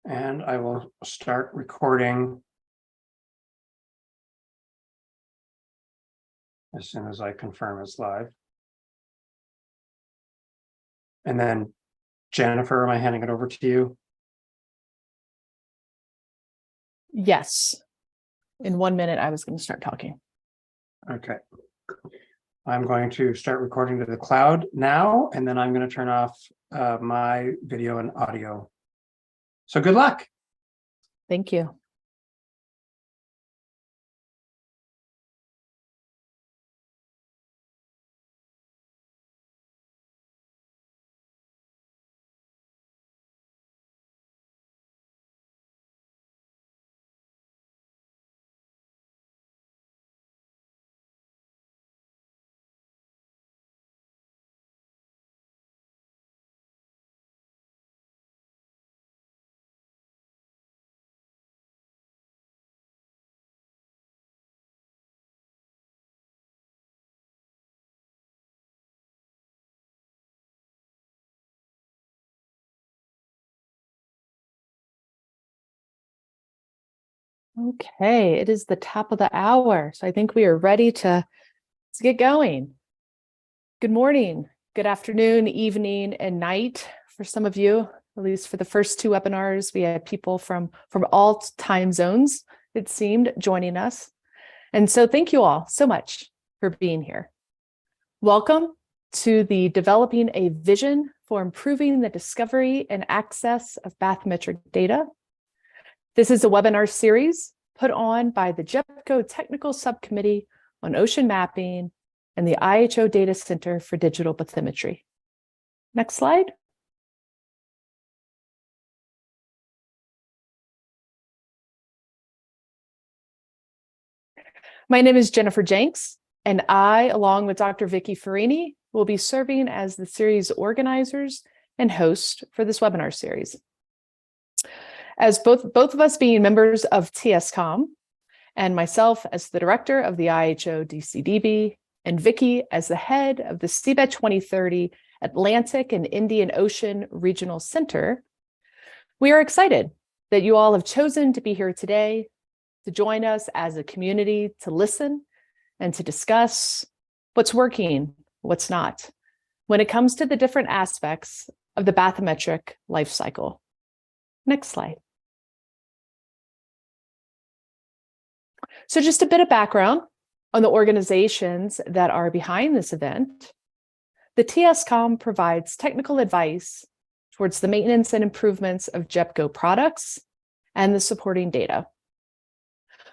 And I will start recording as soon as I confirm it's live. And then, Jennifer, am I handing it over to you? Yes. In 1 minute, I was going to start talking. Okay. I'm going to start recording to the cloud now, and then I'm going to turn off my video and audio. So good luck. Thank you. Okay, it is the top of the hour, so I think we are ready to get going. Good morning, good afternoon, evening, and night for some of you. At least for the first two webinars, we had people from all time zones, it seemed, joining us. And so thank you all so much for being here. Welcome to the Developing a Vision for Improving the Discovery and Access of Bathymetric Data. This is a webinar series put on by the GEPCO Technical Subcommittee on Ocean Mapping and the IHO Data Center for Digital Bathymetry. Next slide. My name is Jennifer Jenks, and I, along with Dr. Vicky Farini, will be serving as the series organizers and host for this webinar series. As both of us being members of TSCOM, and myself as the director of the IHO DCDB, and Vicky as the head of the Seabed 2030 Atlantic and Indian Ocean Regional Center, we are excited that you all have chosen to be here today to join us as a community to listen and to discuss what's working, what's not, when it comes to the different aspects of the bathymetric life cycle. Next slide. So just a bit of background on the organizations that are behind this event. The TSCOM provides technical advice towards the maintenance and improvements of GEPCO products and the supporting data,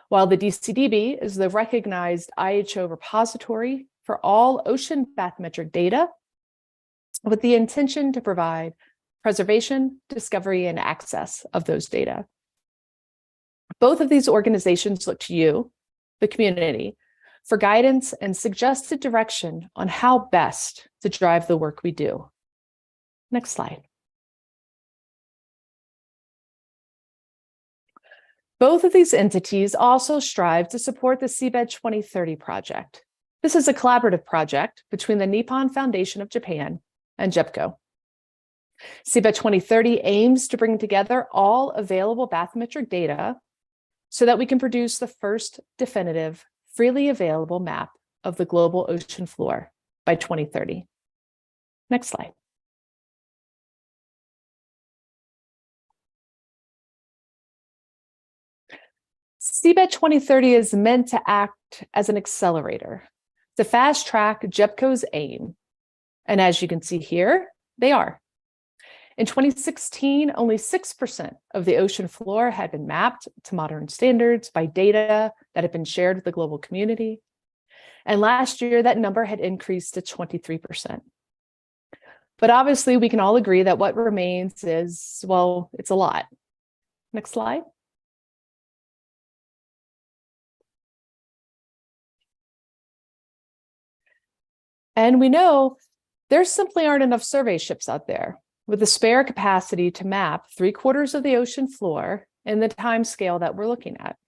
while the DCDB is the recognized IHO repository for all ocean bathymetric data with the intention to provide preservation, discovery, and access of those data. Both of these organizations look to you, the community, for guidance and suggested direction on how best to drive the work we do. Next slide. Both of these entities also strive to support the Seabed 2030 project. This is a collaborative project between the Nippon Foundation of Japan and GEPCO. Seabed 2030 aims to bring together all available bathymetric data so that we can produce the first definitive, freely available map of the global ocean floor by 2030. Next slide. Seabed 2030 is meant to act as an accelerator to fast track GEPCO's aim. And as you can see here, they are. In 2016, only 6% of the ocean floor had been mapped to modern standards by data that had been shared with the global community. And last year, that number had increased to 23%. But obviously, we can all agree that what remains is, well, it's a lot. Next slide. And we know there simply aren't enough survey ships out there with the spare capacity to map 3/4 of the ocean floor in the time scale that we're looking at.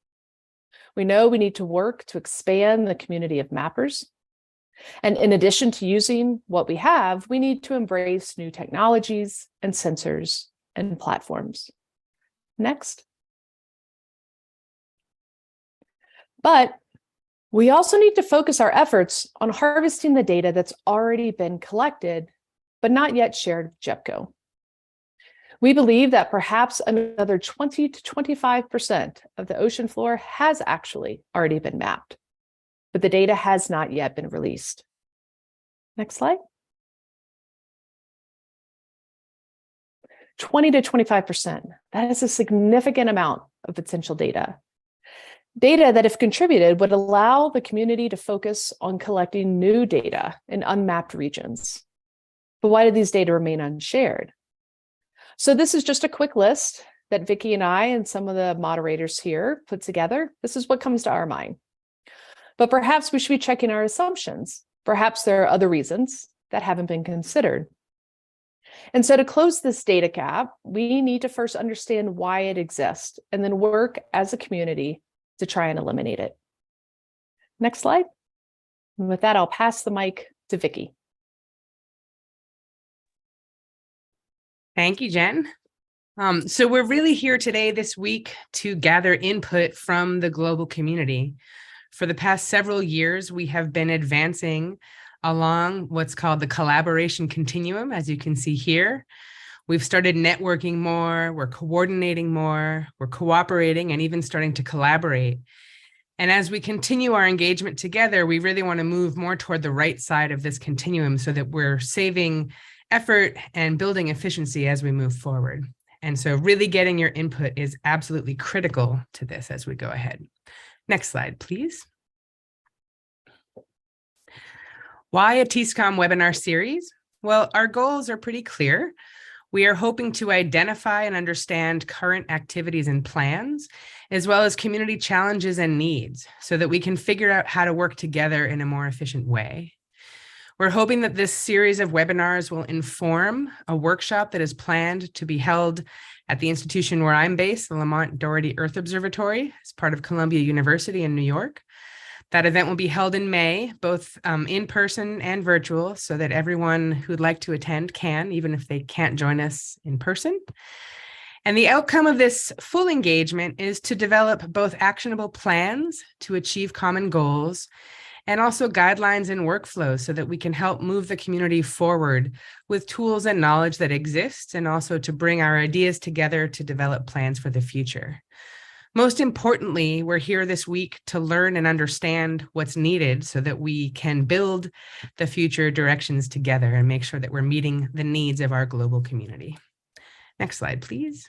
We know we need to work to expand the community of mappers. And in addition to using what we have, we need to embrace new technologies and sensors and platforms. Next. But we also need to focus our efforts on harvesting the data that's already been collected, but not yet shared with GEPCO. We believe that perhaps another 20 to 25% of the ocean floor has actually already been mapped, but the data has not yet been released. Next slide. 20 to 25%. That is a significant amount of potential data. Data that, if contributed, would allow the community to focus on collecting new data in unmapped regions. But why do these data remain unshared? So this is just a quick list that Vicki and I and some of the moderators here put together. This is what comes to our mind. But perhaps we should be checking our assumptions. Perhaps there are other reasons that haven't been considered. And so to close this data gap, we need to first understand why it exists and then work as a community to try and eliminate it. Next slide. And with that, I'll pass the mic to Vicki. Thank you, Jen. So we're really here today this week to gather input from the global community. For the past several years, we have been advancing along what's called the collaboration continuum, as you can see here. We've started networking more, we're coordinating more, we're cooperating and even starting to collaborate. And as we continue our engagement together, we really want to move more toward the right side of this continuum so that we're saving effort and building efficiency as we move forward. And so really getting your input is absolutely critical to this as we go ahead. Next slide, please. Why a TSCOM webinar series? Well, our goals are pretty clear. We are hoping to identify and understand current activities and plans, as well as community challenges and needs, so that we can figure out how to work together in a more efficient way. We're hoping that this series of webinars will inform a workshop that is planned to be held at the institution where I'm based, the Lamont Doherty Earth Observatory, as part of Columbia University in New York. That event will be held in May, both in person and virtual, so that everyone who'd like to attend can, even if they can't join us in person. And the outcome of this full engagement is to develop both actionable plans to achieve common goals and also guidelines and workflows so that we can help move the community forward with tools and knowledge that exist, and also to bring our ideas together to develop plans for the future. Most importantly, we're here this week to learn and understand what's needed so that we can build the future directions together and make sure that we're meeting the needs of our global community. Next slide, please.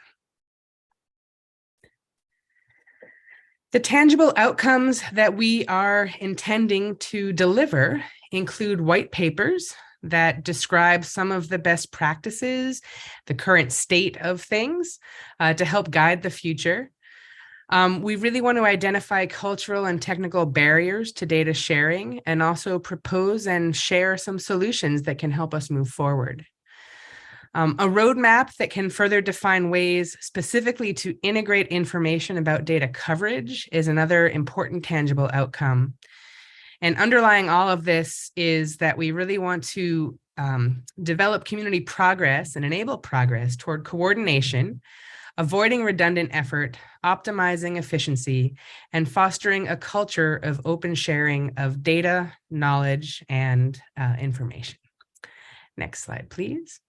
The tangible outcomes that we are intending to deliver include white papers that describe some of the best practices, the current state of things, to help guide the future. We really want to identify cultural and technical barriers to data sharing and also propose and share some solutions that can help us move forward. A roadmap that can further define ways specifically to integrate information about data coverage is another important tangible outcome. And underlying all of this is that we really want to develop community progress and enable progress toward coordination, avoiding redundant effort, optimizing efficiency, and fostering a culture of open sharing of data, knowledge, and information. Next slide, please.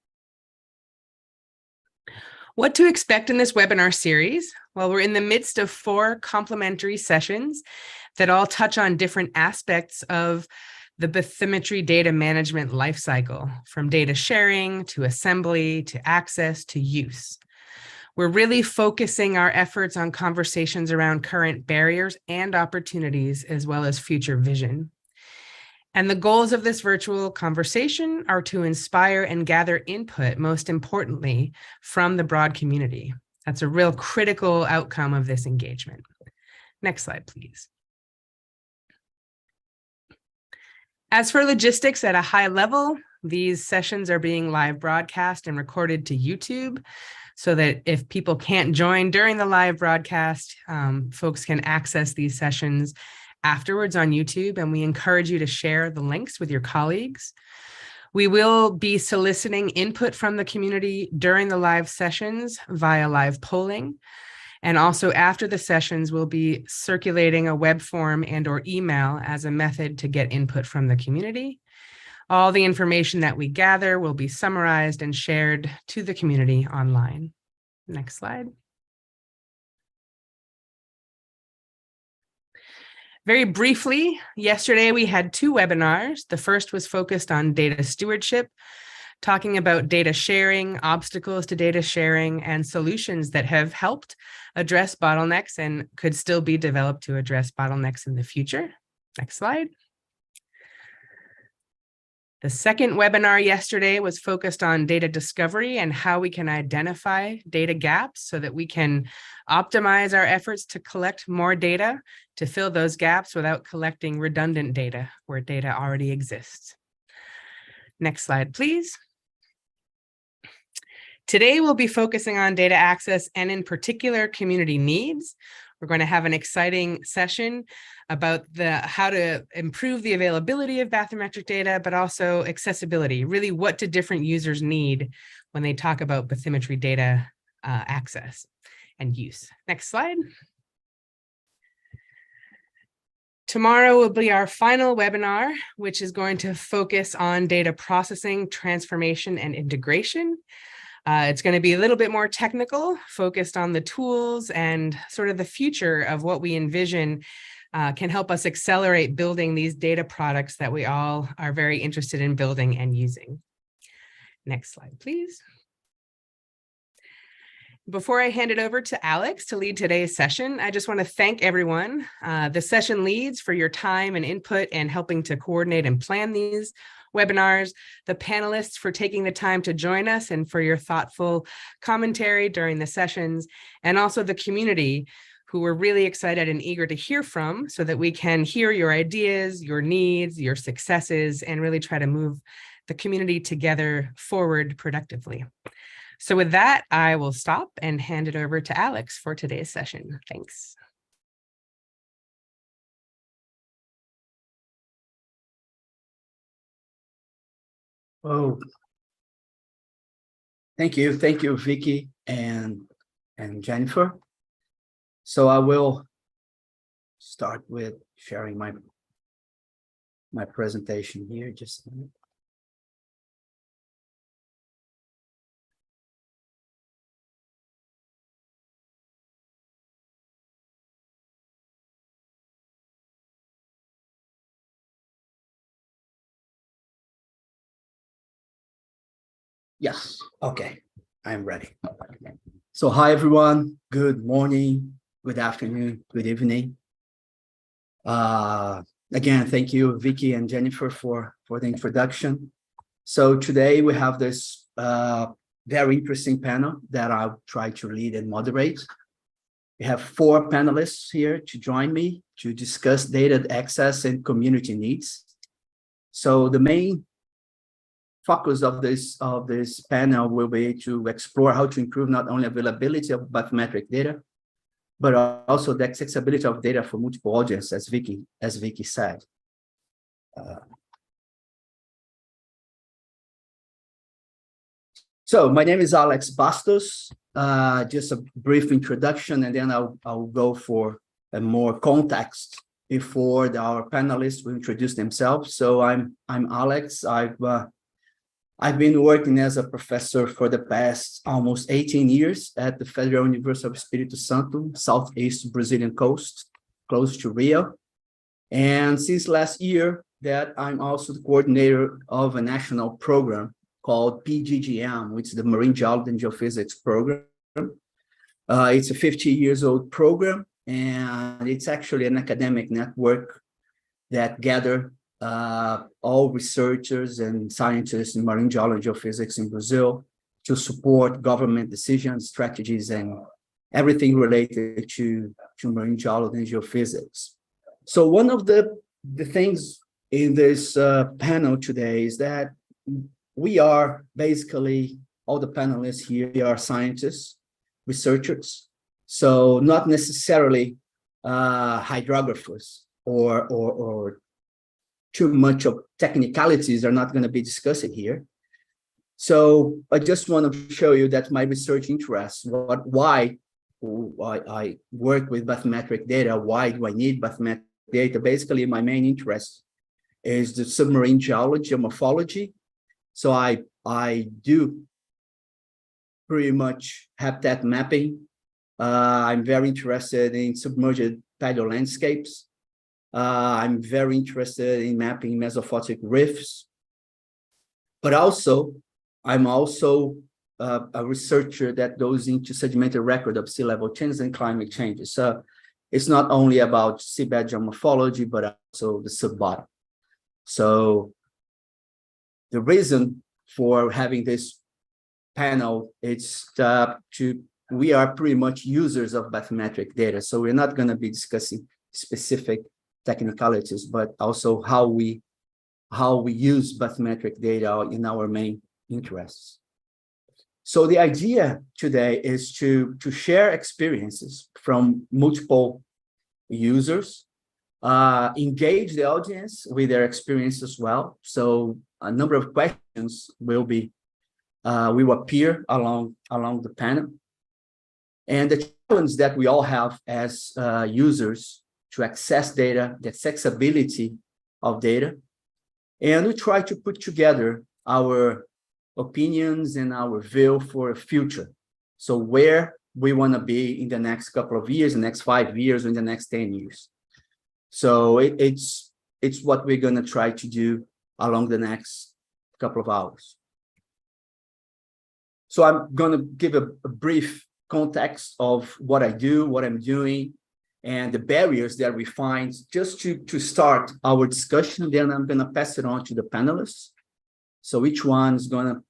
What to expect in this webinar series? Well, we're in the midst of 4 complementary sessions that all touch on different aspects of the bathymetry data management lifecycle, from data sharing to assembly to access to use. We're really focusing our efforts on conversations around current barriers and opportunities, as well as future vision. And the goals of this virtual conversation are to inspire and gather input, most importantly, from the broad community. That's a real critical outcome of this engagement. Next slide, please. As for logistics at a high level, these sessions are being live broadcast and recorded to YouTube, so that if people can't join during the live broadcast, folks can access these sessions afterwards on YouTube, and we encourage you to share the links with your colleagues. We will be soliciting input from the community during the live sessions via live polling. And also after the sessions, we'll be circulating a web form and/or email as a method to get input from the community. All the information that we gather will be summarized and shared to the community online. Next slide. Very briefly, yesterday we had 2 webinars. The first was focused on data stewardship, talking about data sharing, obstacles to data sharing, and solutions that have helped address bottlenecks and could still be developed to address bottlenecks in the future. Next slide. The second webinar yesterday was focused on data discovery and how we can identify data gaps so that we can optimize our efforts to collect more data to fill those gaps without collecting redundant data where data already exists. Next slide, please. Today, we'll be focusing on data access and in particular, community needs. We're going to have an exciting session about how to improve the availability of bathymetric data, but also accessibility. Really, what do different users need when they talk about bathymetry data access and use? Next slide. Tomorrow will be our final webinar, which is going to focus on data processing, transformation, and integration. It's going to be a little bit more technical, focused on the tools and sort of the future of what we envision can help us accelerate building these data products that we all are very interested in building and using. Next slide, please. Before I hand it over to Alex to lead today's session, I just want to thank everyone, the session leads for your time and input and helping to coordinate and plan these webinars, the panelists for taking the time to join us and for your thoughtful commentary during the sessions, and also the community who we're really excited and eager to hear from so that we can hear your ideas, your needs, your successes, and really try to move the community together forward productively. So with that, I will stop and hand it over to Alex for today's session. Thanks. Oh, thank you, Vicky and Jennifer. So I will start with sharing my presentation here. Just a minute. Yes, okay, I'm ready. So hi everyone, good morning, good afternoon, good evening. Again, thank you Vicky and Jennifer for the introduction. So today we have this very interesting panel that I'll try to lead and moderate. We have 4 panelists here to join me to discuss data access and community needs. So the main focus of this panel will be to explore how to improve not only availability of bathymetric data, but also the accessibility of data for multiple audiences, as Vicky said. So my name is Alex Bastos. Just a brief introduction, and then I'll go for a more context before our panelists will introduce themselves. So I'm Alex. I've been working as a professor for the past almost 18 years at the Federal University of Espirito Santo, southeast Brazilian coast, close to Rio. And since last year, that I'm also the coordinator of a national program called PGGM, which is the Marine Geology and Geophysics program. It's a 50-year-old program, and it's actually an academic network that gather all researchers and scientists in marine geology and geophysics in Brazil to support government decisions, strategies, and everything related to marine geology and geophysics. So one of the things in this panel today is that we are basically, all the panelists here are scientists, researchers, so not necessarily hydrographers or too much of technicalities are not going to be discussed here. So I just want to show you that my research interests, why I work with bathymetric data, why do I need bathymetric data? Basically, my main interest is the submarine geology and morphology. So I do pretty much habitat mapping. I'm very interested in submerged paleo landscapes. I'm very interested in mapping mesophotic rifts. But also, I'm also a researcher that goes into sedimentary record of sea level changes and climate changes. So it's not only about seabed geomorphology, but also the subbottom. So the reason for having this panel is we are pretty much users of bathymetric data. So we're not going to be discussing specific technicalities, but also how we use bathymetric data in our main interests. So the idea today is to share experiences from multiple users, engage the audience with their experience as well. So a number of questions will appear along the panel. And the challenge that we all have as users to access data, the accessibility of data. And we try to put together our opinions and our view for a future. So where we want to be in the next couple of years, the next 5 years, or in the next 10 years. So it's what we're going to try to do along the next couple of hours. So I'm going to give a brief context of what I do, what I'm doing, and the barriers that we find just to start our discussion. Then I'm going to pass it on to the panelists. So each one's going to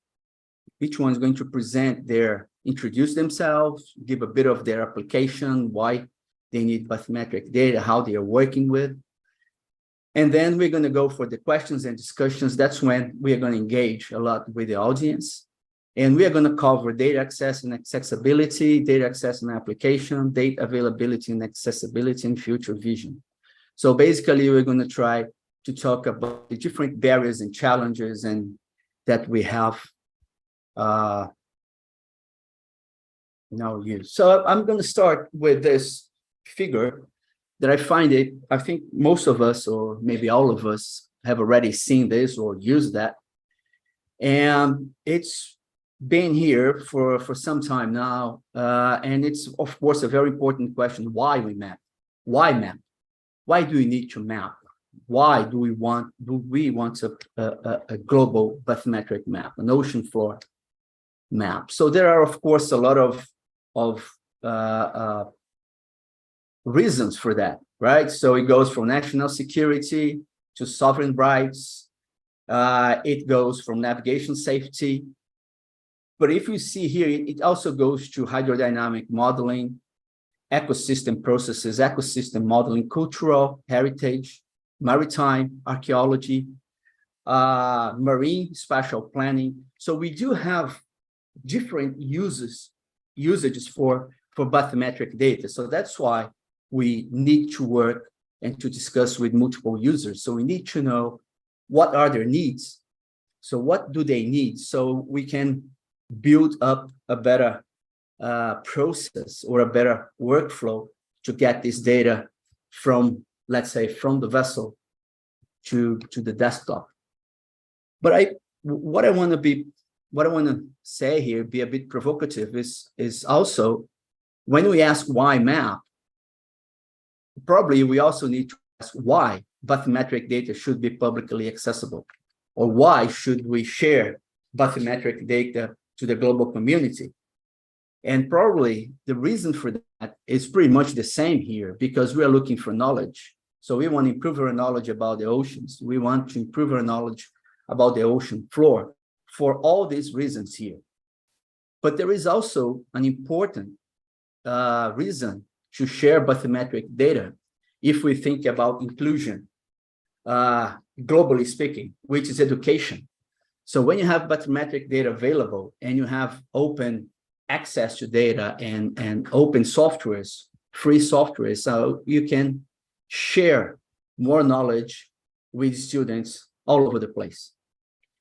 introduce themselves, give a bit of their application, why they need bathymetric data, how they are working with. And then we're going to go for the questions and discussions. That's when we are going to engage a lot with the audience. And we are going to cover data access and accessibility, data access and application, data availability and accessibility, and future vision. So basically, we're going to try to talk about the different barriers and challenges and that we have now used. So I'm going to start with this figure that I think most of us, or maybe all of us, have already seen this or used that. And it's been here for some time now. And it's, of course, a very important question, why we map? Why map? Why do we need to map? Why do we want a global bathymetric map, an ocean floor map? So there are, of course, a lot of reasons for that, right? So it goes from national security to sovereign rights. It goes from navigation safety. But if you see here, it also goes to hydrodynamic modeling, ecosystem processes, ecosystem modeling, cultural heritage, maritime archaeology, marine spatial planning. So we do have different usages for bathymetric data. So that's why we need to work and to discuss with multiple users. So we need to know what are their needs. So what do they need? So we can build up a better process or a better workflow to get this data from, let's say, from the vessel to the desktop. But what I want to say here, be a bit provocative, is also when we ask why map, probably we also need to ask why bathymetric data should be publicly accessible, or why should we share bathymetric data to the global community. And probably the reason for that is pretty much the same here, because we are looking for knowledge. So we want to improve our knowledge about the oceans. We want to improve our knowledge about the ocean floor for all these reasons here. But there is also an important reason to share bathymetric data if we think about inclusion, globally speaking, which is education. So when you have bathymetric data available and you have open access to data and open softwares, free software, so you can share more knowledge with students all over the place.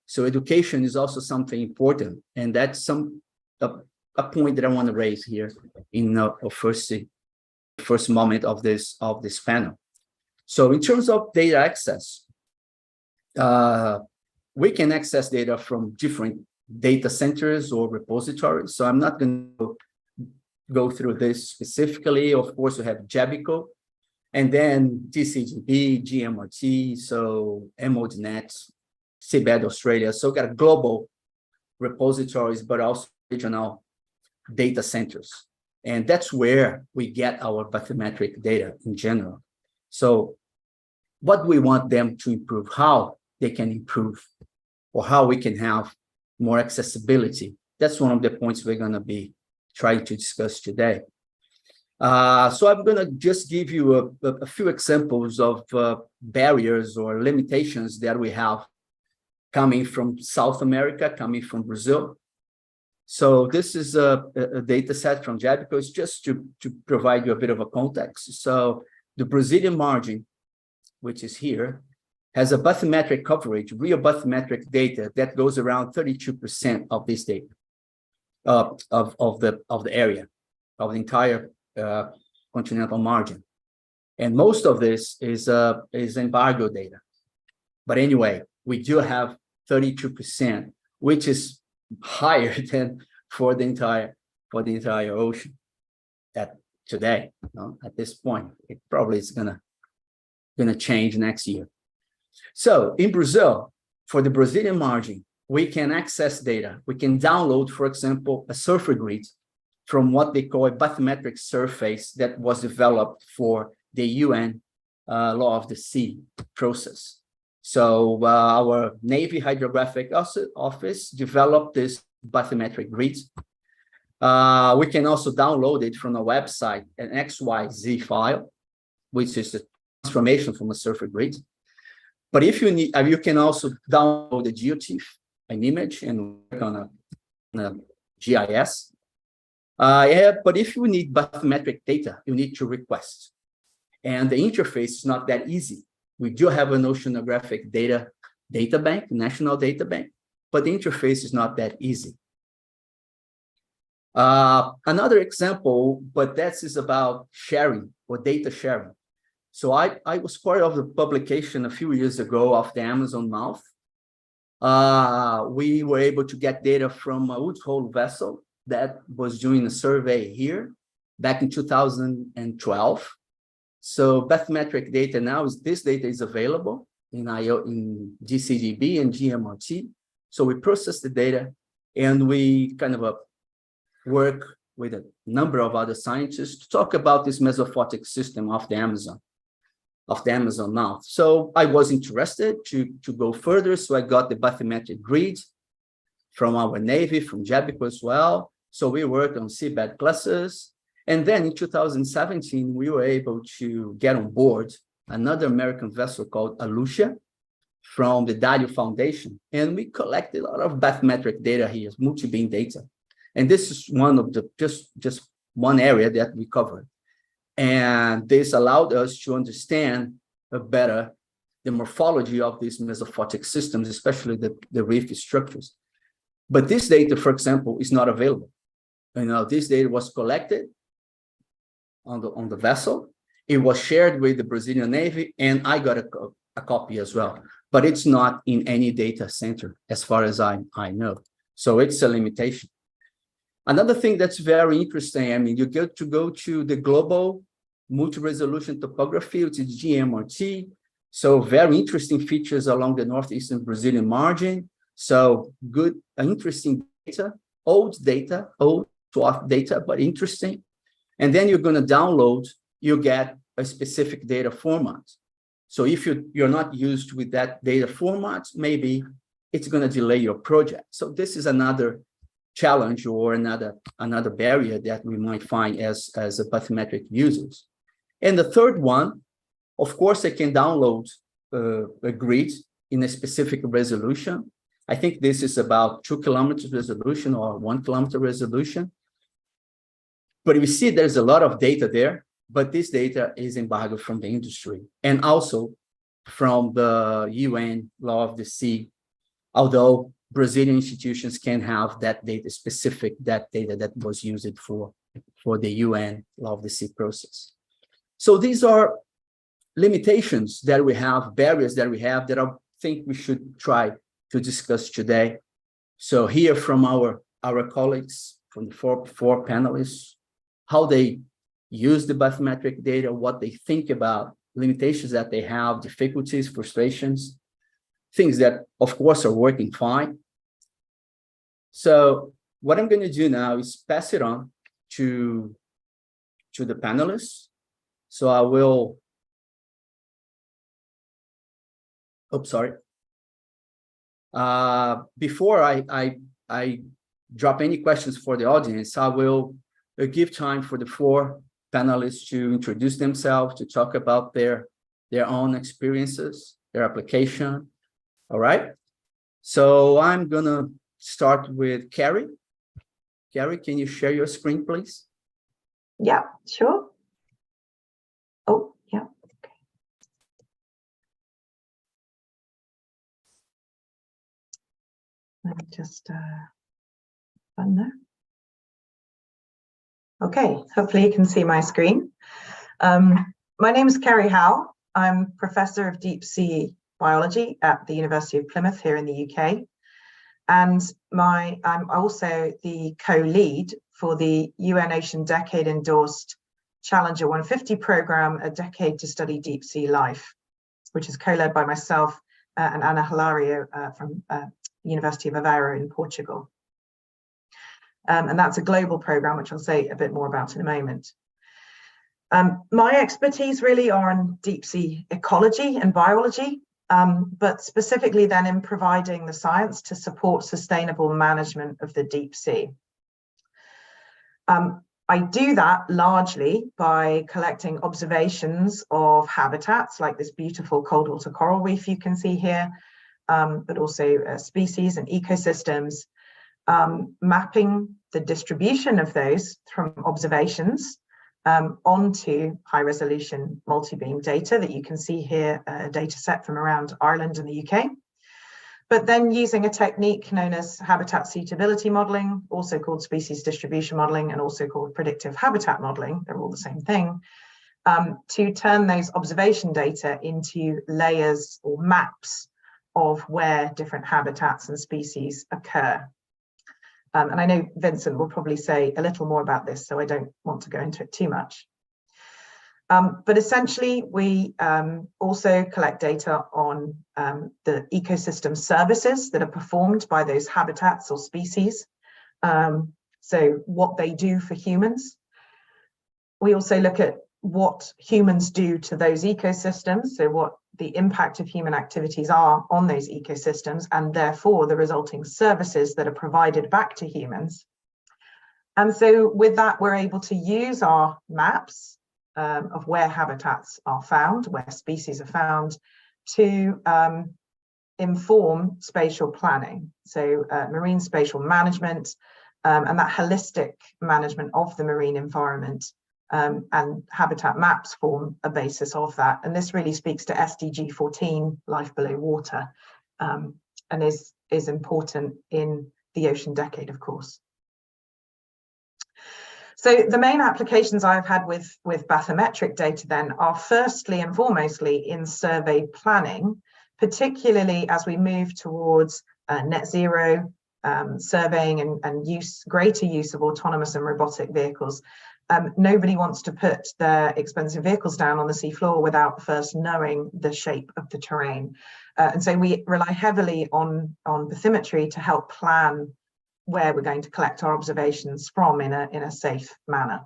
So education is also something important, and that's a point that I want to raise here in the first moment of this panel. So in terms of data access, we can access data from different data centers or repositories. So I'm not going to go through this specifically. Of course, we have Jabico, and then TCGB, GMRT, so MODNet, Seabed Australia. So we've got global repositories, but also regional data centers. And that's where we get our bathymetric data in general. So what we want them to improve, how they can improve, or how we can have more accessibility. That's one of the points we're going to be trying to discuss today. So I'm going to just give you a few examples of barriers or limitations that we have coming from South America, coming from Brazil. So this is a data set from Jabico. It's just to provide you a bit of a context. So the Brazilian margin, which is here, has a bathymetric coverage, real bathymetric data that goes around 32% of this data, of the area, of the entire continental margin. And most of this is embargo data. But anyway, we do have 32%, which is higher than for the entire ocean at today. At this point, it probably is gonna change next year. So in Brazil, for the Brazilian margin, we can access data. We can download, for example, a surface grid from what they call a bathymetric surface that was developed for the UN Law of the Sea process. So our Navy Hydrographic Office developed this bathymetric grid. We can also download it from a website, an XYZ file, which is a transformation from a surface grid. But if you need, you can also download a geotiff, an image, and work on a GIS. But if you need bathymetric data, you need to request. And the interface is not that easy. We do have an oceanographic data bank, national data bank, but the interface is not that easy. Another example, but that is about sharing or data sharing. So I was part of the publication a few years ago of the Amazon mouth. We were able to get data from a wood hole vessel that was doing a survey here back in 2012. So bathymetric data now this data is available in GCDB and GMRT. So we process the data and we kind of work with a number of other scientists to talk about this mesophotic system of the Amazon mouth. So I was interested to go further. So I got the bathymetric grid from our Navy, from Jabico as well. So we worked on seabed clusters. And then in 2017, we were able to get on board another American vessel called Alucia from the Dario Foundation. And we collected a lot of bathymetric data here, multi-beam data. And this is one of the, just one area that we covered. And this allowed us to understand better the morphology of these mesophotic systems, especially the reef structures. But this data, for example, is not available. This data was collected on the vessel. It was shared with the Brazilian Navy, and I got a copy as well. But it's not in any data center, as far as I know. So it's a limitation. Another thing that's very interesting, you get to go to the global multi-resolution topography, which is GMRT. So very interesting features along the northeastern Brazilian margin. So good, interesting data, old swath data, but interesting. And then you're going to download, you get a specific data format. So if you're not used with that data format, maybe it's going to delay your project. So this is another challenge or another barrier that we might find as a bathymetric users. And the third one, of course, I can download a grid in a specific resolution. I think this is about 2 kilometers resolution or 1 kilometer resolution. But you see there's a lot of data there, but this data is embargoed from the industry. And also from the UN Law of the Sea, although Brazilian institutions can have that data, specific that data that was used for the UN Law of the Sea process. So these are limitations that we have, barriers that we have, that I think we should try to discuss today. So hear from our colleagues, from the four panelists, how they use the bathymetric data, what they think about limitations that they have, difficulties, frustrations, things that, of course, are working fine. So what I'm going to do now is pass it on to the panelists. So I will, sorry. Before I drop any questions for the audience, I will give time for the four panelists to introduce themselves, to talk about their own experiences, their application. All right. So I'm gonna start with Kerry. Kerry, can you share your screen, please? Yeah, sure. Oh, yeah. Okay. Let me just run there. Okay, hopefully you can see my screen. My name is Kerry Howell. I'm Professor of Deep Sea Biology at the University of Plymouth here in the UK. And I'm also the co-lead for the UN Ocean Decade endorsed Challenger 150 program, A Decade to Study Deep Sea Life, which is co-led by myself and Ana Hilario from University of Aveiro in Portugal. And that's a global program, which I'll say a bit more about in a moment. My expertise really are in deep sea ecology and biology, but specifically then in providing the science to support sustainable management of the deep sea. I do that largely by collecting observations of habitats like this beautiful cold water coral reef you can see here, but also species and ecosystems, mapping the distribution of those from observations onto high resolution multi-beam data that you can see here, a data set from around Ireland and the UK. But then using a technique known as habitat suitability modeling, also called species distribution modeling, and also called predictive habitat modeling, they're all the same thing, to turn those observation data into layers or maps of where different habitats and species occur. And I know Vincent will probably say a little more about this, so I don't want to go into it too much. But essentially, we also collect data on the ecosystem services that are performed by those habitats or species. So what they do for humans. We also look at what humans do to those ecosystems, so what the impact of human activities are on those ecosystems, and therefore the resulting services that are provided back to humans. And so with that, we're able to use our maps of where habitats are found, where species are found, to inform spatial planning. So marine spatial management and that holistic management of the marine environment. And habitat maps form a basis of that. And this really speaks to SDG 14, life below water, and is important in the ocean decade, of course. So the main applications I've had with bathymetric data then are firstly and foremostly in survey planning, particularly as we move towards net zero surveying and greater use of autonomous and robotic vehicles. Nobody wants to put their expensive vehicles down on the seafloor without first knowing the shape of the terrain. And so we rely heavily on bathymetry to help plan where we're going to collect our observations from in a safe manner.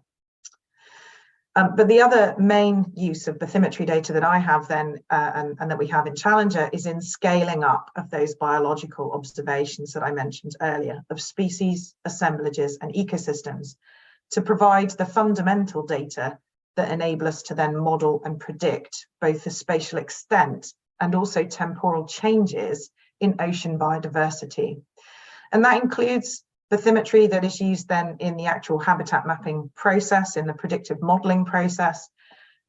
But the other main use of bathymetry data that I have then, and that we have in Challenger, is in scaling up of those biological observations that I mentioned earlier, of species, assemblages, and ecosystems, to provide the fundamental data that enable us to then model and predict both the spatial extent and also temporal changes in ocean biodiversity. And that includes bathymetry that is used then in the actual habitat mapping process, in the predictive modeling process,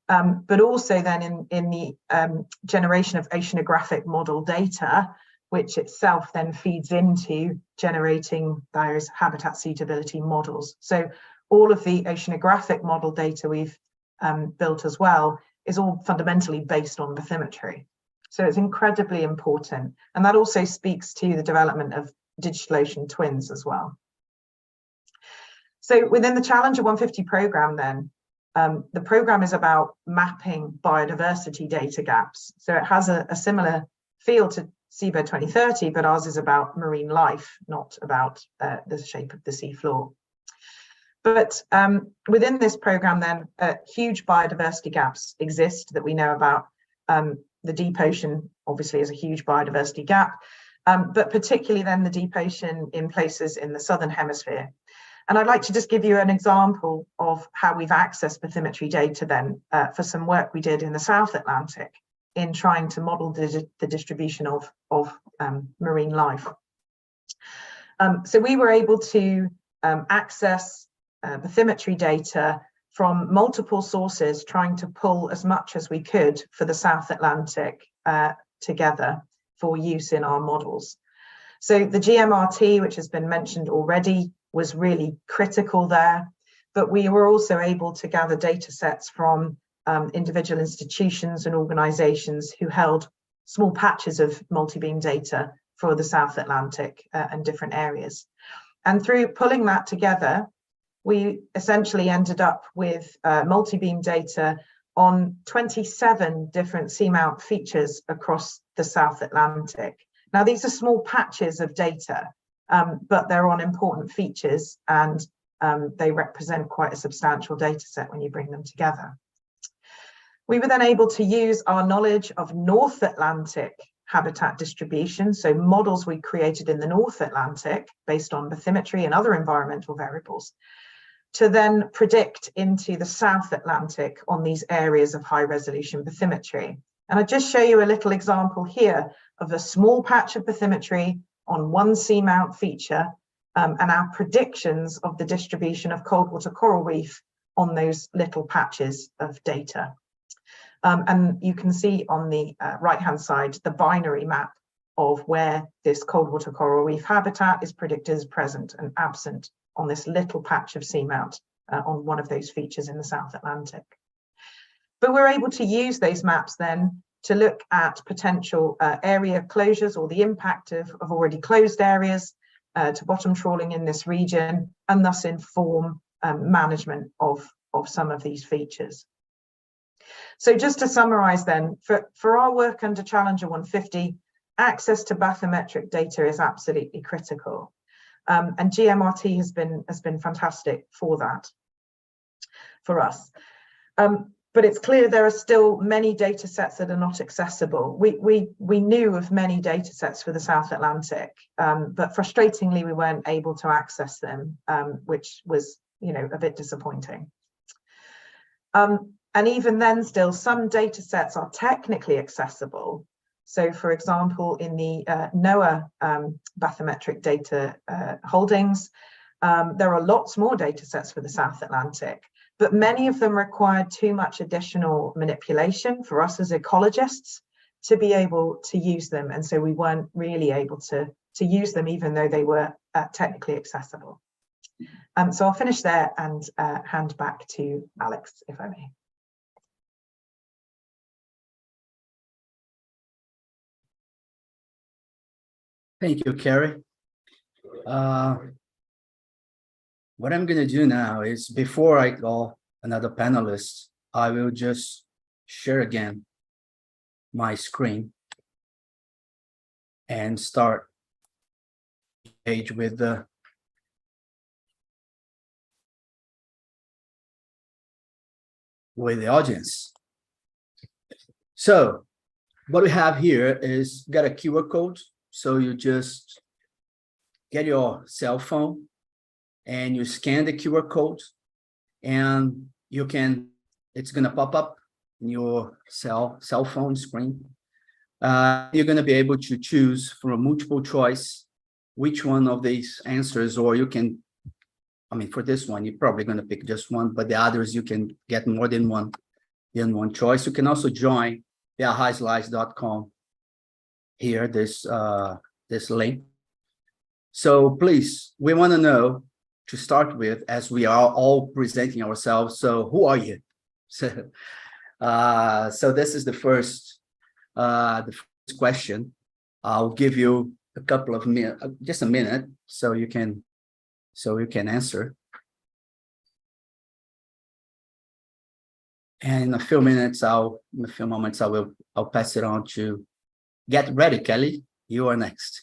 but also then in the generation of oceanographic model data, which itself then feeds into generating those habitat suitability models. So all of the oceanographic model data we've built as well is all fundamentally based on bathymetry. So it's incredibly important. And that also speaks to the development of digital ocean twins as well. So within the Challenger 150 program then, the program is about mapping biodiversity data gaps. So it has a similar feel to Seabird 2030, but ours is about marine life, not about the shape of the seafloor. But within this program then, huge biodiversity gaps exist that we know about. The deep ocean obviously is a huge biodiversity gap, but particularly then the deep ocean in places in the southern hemisphere. And I'd like to just give you an example of how we've accessed bathymetry data then for some work we did in the South Atlantic in trying to model the distribution of marine life. So we were able to access bathymetry data from multiple sources, trying to pull as much as we could for the South Atlantic together for use in our models. So the GMRT, which has been mentioned already, was really critical there, but we were also able to gather data sets from individual institutions and organizations who held small patches of multi-beam data for the South Atlantic and different areas. And through pulling that together, we essentially ended up with multi-beam data on 27 different seamount features across the South Atlantic. Now, these are small patches of data, but they're on important features, and they represent quite a substantial data set when you bring them together. We were then able to use our knowledge of North Atlantic habitat distribution, so models we created in the North Atlantic based on bathymetry and other environmental variables, to then predict into the South Atlantic on these areas of high resolution bathymetry. And I'll just show you a little example here of a small patch of bathymetry on one seamount feature and our predictions of the distribution of cold water coral reef on those little patches of data. And you can see on the right-hand side, the binary map of where this cold water coral reef habitat is predicted as present and absent on this little patch of seamount on one of those features in the South Atlantic. But we're able to use those maps then to look at potential area closures or the impact of already closed areas to bottom trawling in this region, and thus inform management of some of these features. So just to summarize then, for our work under Challenger 150, access to bathymetric data is absolutely critical. And GMRT has been fantastic for that, for us. But it's clear there are still many data sets that are not accessible. We knew of many data sets for the South Atlantic, but frustratingly, we weren't able to access them, which was, a bit disappointing. And even then still, some data sets are technically accessible. So for example, in the NOAA bathymetric data holdings, there are lots more data sets for the South Atlantic, but many of them required too much additional manipulation for us as ecologists to be able to use them. And so we weren't really able to use them, even though they were technically accessible. So I'll finish there and hand back to Alex, if I may. Thank you, Kerry. What I'm going to do now is, before I call another panelist, I will just share again my screen and start page with the audience. So what we have here is got a QR code. So you just get your cell phone and you scan the QR code, and it's gonna pop up in your cell phone screen. You're gonna be able to choose from a multiple choice which one of these answers, or you can, for this one, you're probably gonna pick just one, but the others you can get more than one in one choice. You can also join the ahaislides.com here, this link. So please, we want to know, to start with, as we are all presenting ourselves, so who are you? So this is the first question. I'll give you a couple of minutes, just a minute, so you can answer. And in a few moments, I'll pass it on to. Get ready, Kelley. You are next.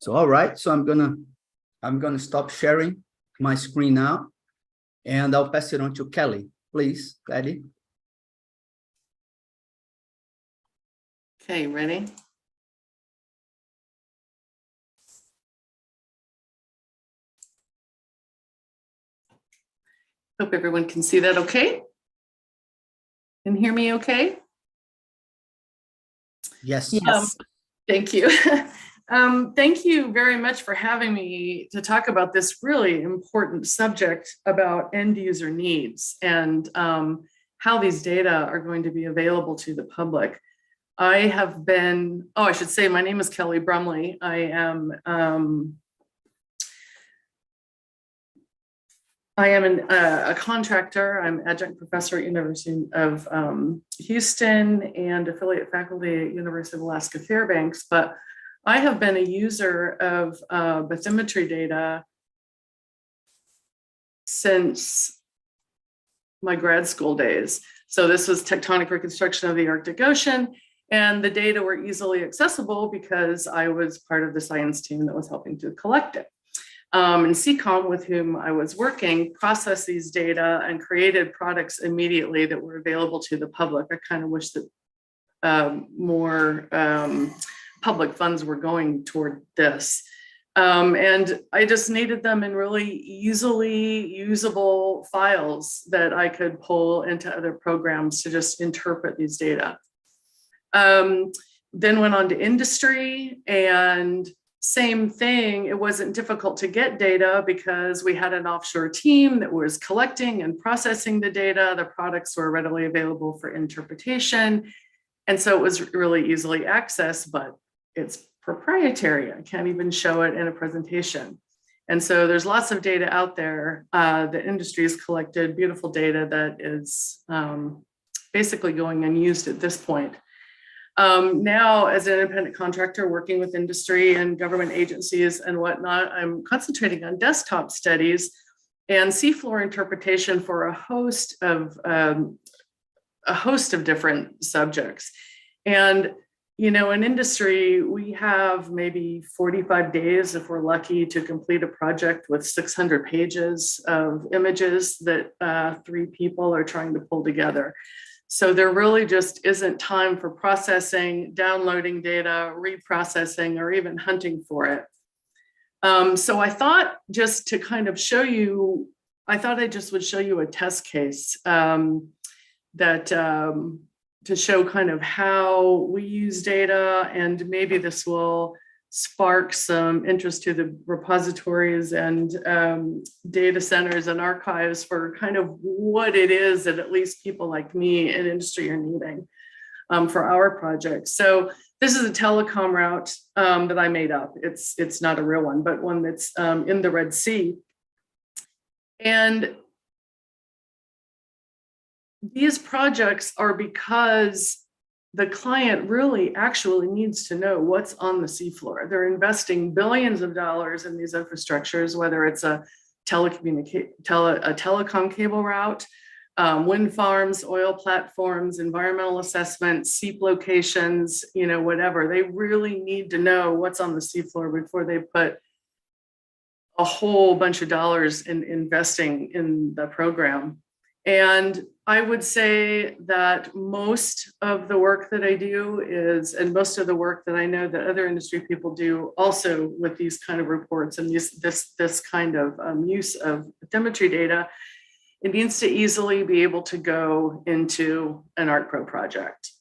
So, all right, so I'm gonna stop sharing my screen now, and I'll pass it on to Kelley. Please, Kelley. Okay, ready? Hope everyone can see that okay. Can hear me okay? Yes. Yes. Thank you. Thank you very much for having me to talk about this really important subject about end user needs and how these data are going to be available to the public. I have been, I should say my name is Kelley Brumley. I am a contractor. I'm adjunct professor at University of Houston and affiliate faculty at University of Alaska Fairbanks, but I have been a user of bathymetry data since my grad school days. So this was tectonic reconstruction of the Arctic Ocean, and the data were easily accessible because I was part of the science team that was helping to collect it. And TSCOM, with whom I was working, processed these data and created products immediately that were available to the public. I kind of wish that more public funds were going toward this. And I just needed them in really easily usable files that I could pull into other programs to just interpret these data. Then went on to industry, and same thing. It wasn't difficult to get data because we had an offshore team that was collecting and processing the data. The products were readily available for interpretation. And so it was really easily accessed, but it's proprietary. I can't even show it in a presentation. And so there's lots of data out there. The industry has collected beautiful data that is basically going unused at this point. Now, as an independent contractor working with industry and government agencies and whatnot, I'm concentrating on desktop studies and seafloor interpretation for a host of different subjects. And in industry, we have maybe 45 days, if we're lucky, to complete a project with 600 pages of images that 3 people are trying to pull together. So there really just isn't time for processing, downloading data, reprocessing, or even hunting for it. So I thought just to kind of show you, I just would show you a test case to show kind of how we use data, and maybe this will spark some interest to the repositories and data centers and archives for kind of what it is that at least people like me in industry are needing for our project. So this is a telecom route that I made up. It's not a real one, but one that's in the Red Sea. And these projects are because the client really actually needs to know what's on the seafloor. They're investing billions of dollars in these infrastructures, whether it's a telecom cable route, wind farms, oil platforms, environmental assessments, seep locations, whatever. They really need to know what's on the seafloor before they put a whole bunch of dollars in investing in the program. And I would say that most of the work that I do is, and most of the work that I know that other industry people do also with these kind of reports and this kind of use of bathymetry data, it needs to easily be able to go into an ArcPro project.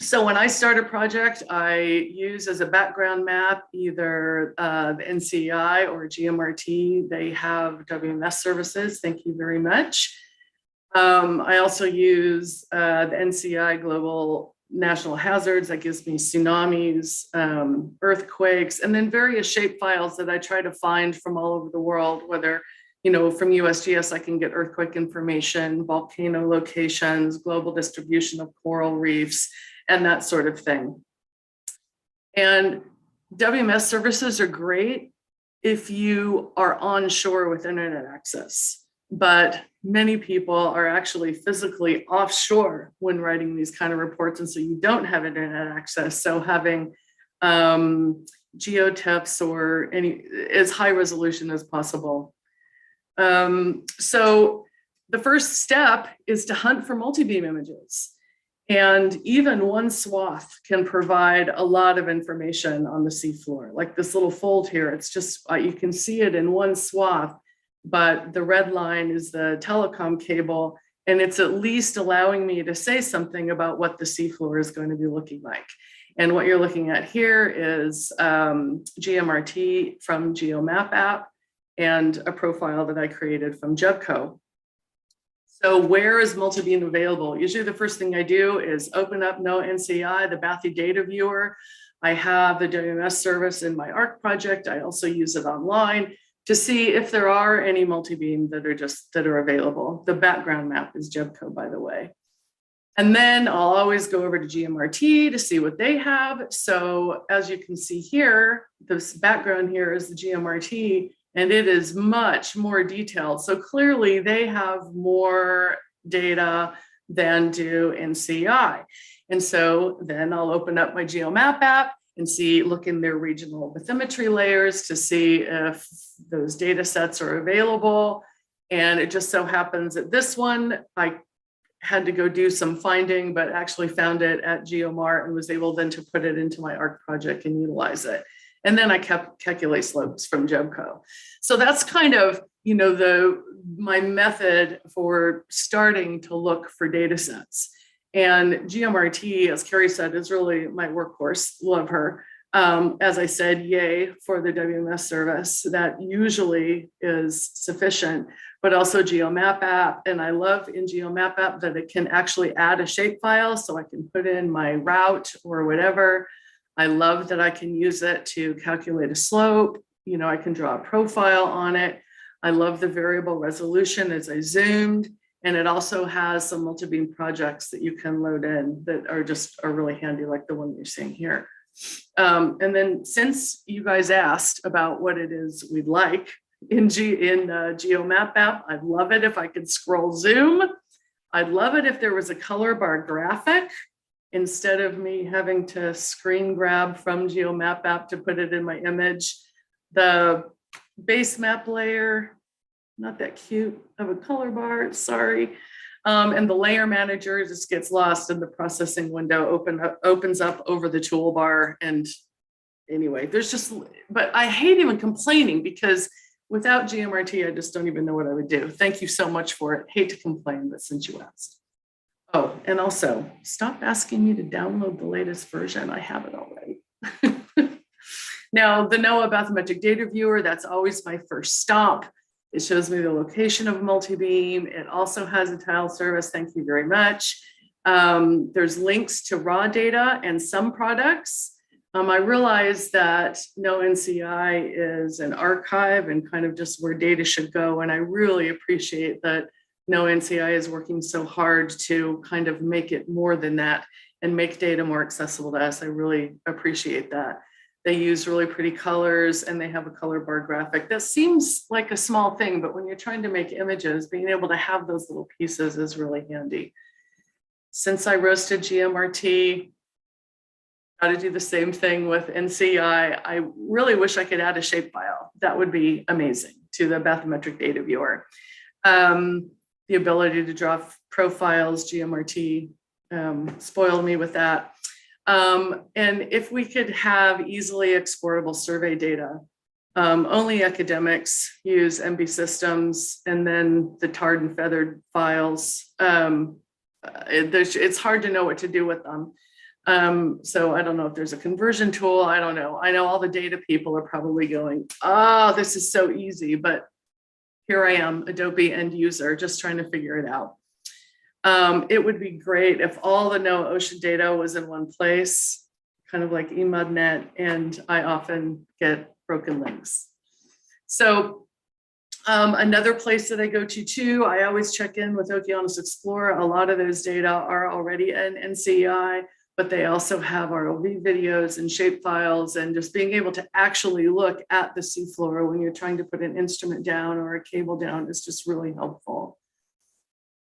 So when I start a project, I use as a background map either the NCEI or GMRT. They have WMS services. Thank you very much. I also use the NCEI Global National Hazards. That gives me tsunamis, earthquakes, and then various shapefiles that I try to find from all over the world, whether from USGS, I can get earthquake information, volcano locations, global distribution of coral reefs, and that sort of thing. And WMS services are great if you are onshore with internet access, but many people are actually physically offshore when writing these kind of reports, and so you don't have internet access. So having geotips or as high resolution as possible. So the first step is to hunt for multi-beam images. And even one swath can provide a lot of information on the seafloor. Like this little fold here, it's just, you can see it in one swath, but the red line is the telecom cable, and it's at least allowing me to say something about what the seafloor is going to be looking like. And what you're looking at here is GMRT from GeoMap app and a profile that I created from Jebco. So where is multi-beam available? Usually the first thing I do is open up NCEI, the Bathy data viewer. I have the WMS service in my ARC project. I also use it online to see if there are any multi-beam that are available. The background map is Jebco, by the way. And then I'll always go over to GMRT to see what they have. So as you can see here, this background here is the GMRT, and it is much more detailed. So clearly they have more data than do NCEI. And so then I'll open up my GeoMap app and look in their regional bathymetry layers to see if those data sets are available. And it just so happens that this one, I had to go do some finding, but actually found it at GeoMart and was able then to put it into my ARC project and utilize it. And then I calculate slopes from Jebco. So that's kind of, my method for starting to look for data sets. And GMRT, as Kerry said, is really my workhorse. Love her. As I said, yay for the WMS service. That usually is sufficient, but also GeoMap app. And I love in GeoMap app that it can actually add a shapefile so I can put in my route or whatever. I love that I can use it to calculate a slope. I can draw a profile on it. I love the variable resolution as I zoomed. And it also has some multi-beam projects that you can load in that are really handy, like the one you're seeing here. And then since you guys asked about what it is we'd like in GeoMap app, I'd love it if I could scroll zoom. I'd love it if there was a color bar graphic instead of me having to screen grab from GeoMap app to put it in my image. The base map layer, not that cute of a color bar, sorry. And the layer manager just gets lost in the processing window, opens up over the toolbar. And anyway, but I hate even complaining because without GMRT, I just don't even know what I would do. Thank you so much for it. Hate to complain, but since you asked. Oh, and also stop asking me to download the latest version. I have it already. Now, the NOAA bathymetric data viewer, that's always my first stop. It shows me the location of multi-beam. It also has a tile service. Thank you very much. There's links to raw data and some products. I realize that NCEI is an archive and kind of just where data should go. And I really appreciate that NCEI is working so hard to kind of make it more than that and make data more accessible to us. I really appreciate that. They use really pretty colors and they have a color bar graphic. That seems like a small thing, but when you're trying to make images, being able to have those little pieces is really handy. Since I roasted GMRT, got to do the same thing with NCI. I really wish I could add a shapefile. That would be amazing to the bathymetric data viewer. The ability to draw profiles, GMRT spoiled me with that. And if we could have easily exportable survey data, only academics use MB systems and then the tarred and feathered files. It's hard to know what to do with them. So I don't know if there's a conversion tool. I don't know. I know all the data people are probably going, oh, this is so easy, but here I am, Adobe end user, just trying to figure it out. It would be great if all the NOAA ocean data was in one place, kind of like eMudNet, and I often get broken links. So another place that I go to too, I always check in with Okeanos Explorer. A lot of those data are already in NCEI, but they also have ROV videos and shapefiles, and just being able to actually look at the seafloor when you're trying to put an instrument down or a cable down is just really helpful.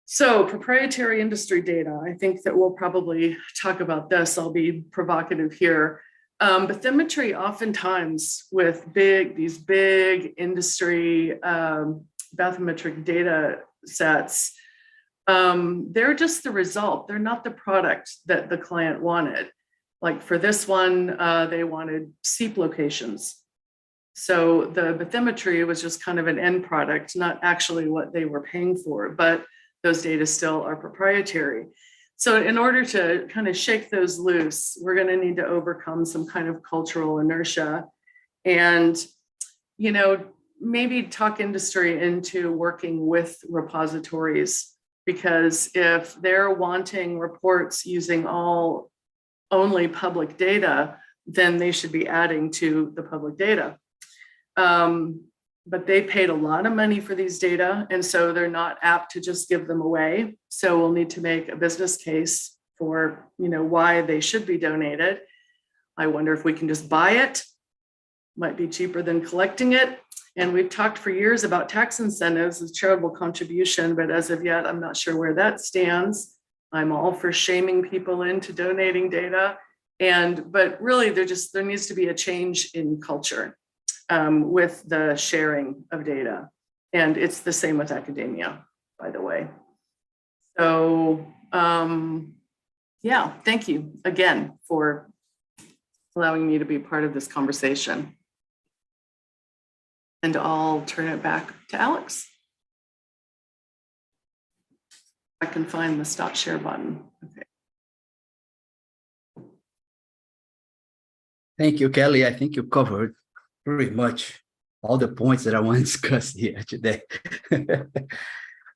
So proprietary industry data, I think that we'll probably talk about this. I'll be provocative here. Bathymetry oftentimes with these big industry bathymetric data sets, they're just the result. They're not the product that the client wanted. Like for this one, they wanted seep locations. So the bathymetry was just kind of an end product, not actually what they were paying for, but those data still are proprietary. So in order to kind of shake those loose, we're going to need to overcome some kind of cultural inertia and, you know, maybe talk industry into working with repositories, because if they're wanting reports using only public data, then they should be adding to the public data. But they paid a lot of money for these data, and so they're not apt to just give them away. So we'll need to make a business case for, you know, why they should be donated. I wonder if we can just buy it. Might be cheaper than collecting it. And we've talked for years about tax incentives as charitable contribution, but as of yet, I'm not sure where that stands. I'm all for shaming people into donating data. But really, there needs to be a change in culture with the sharing of data. And it's the same with academia, by the way. So yeah, thank you again for allowing me to be part of this conversation. And I'll turn it back to Alex. I can find the stop share button. Okay. Thank you, Kelley. I think you covered pretty much all the points that I want to discuss here today.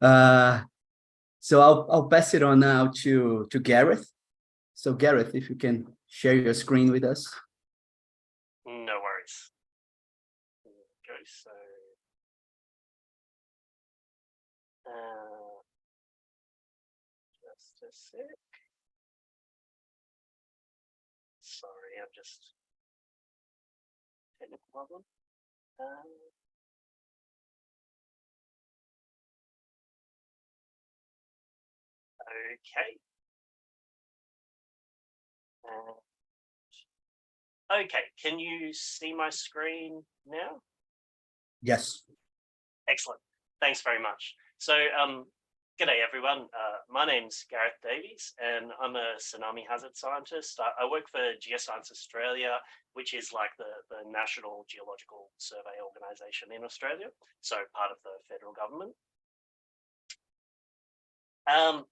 So I'll pass it on now to Gareth. So Gareth, if you can share your screen with us. No worries. Go, so just a sec. Sorry, I'm just technical problem. Okay. Okay, can you see my screen now? Yes. Excellent. Thanks very much. So, g'day everyone. My name's Gareth Davies, and I'm a tsunami hazard scientist. I work for Geoscience Australia, which is like the National Geological Survey organisation in Australia, so part of the federal government.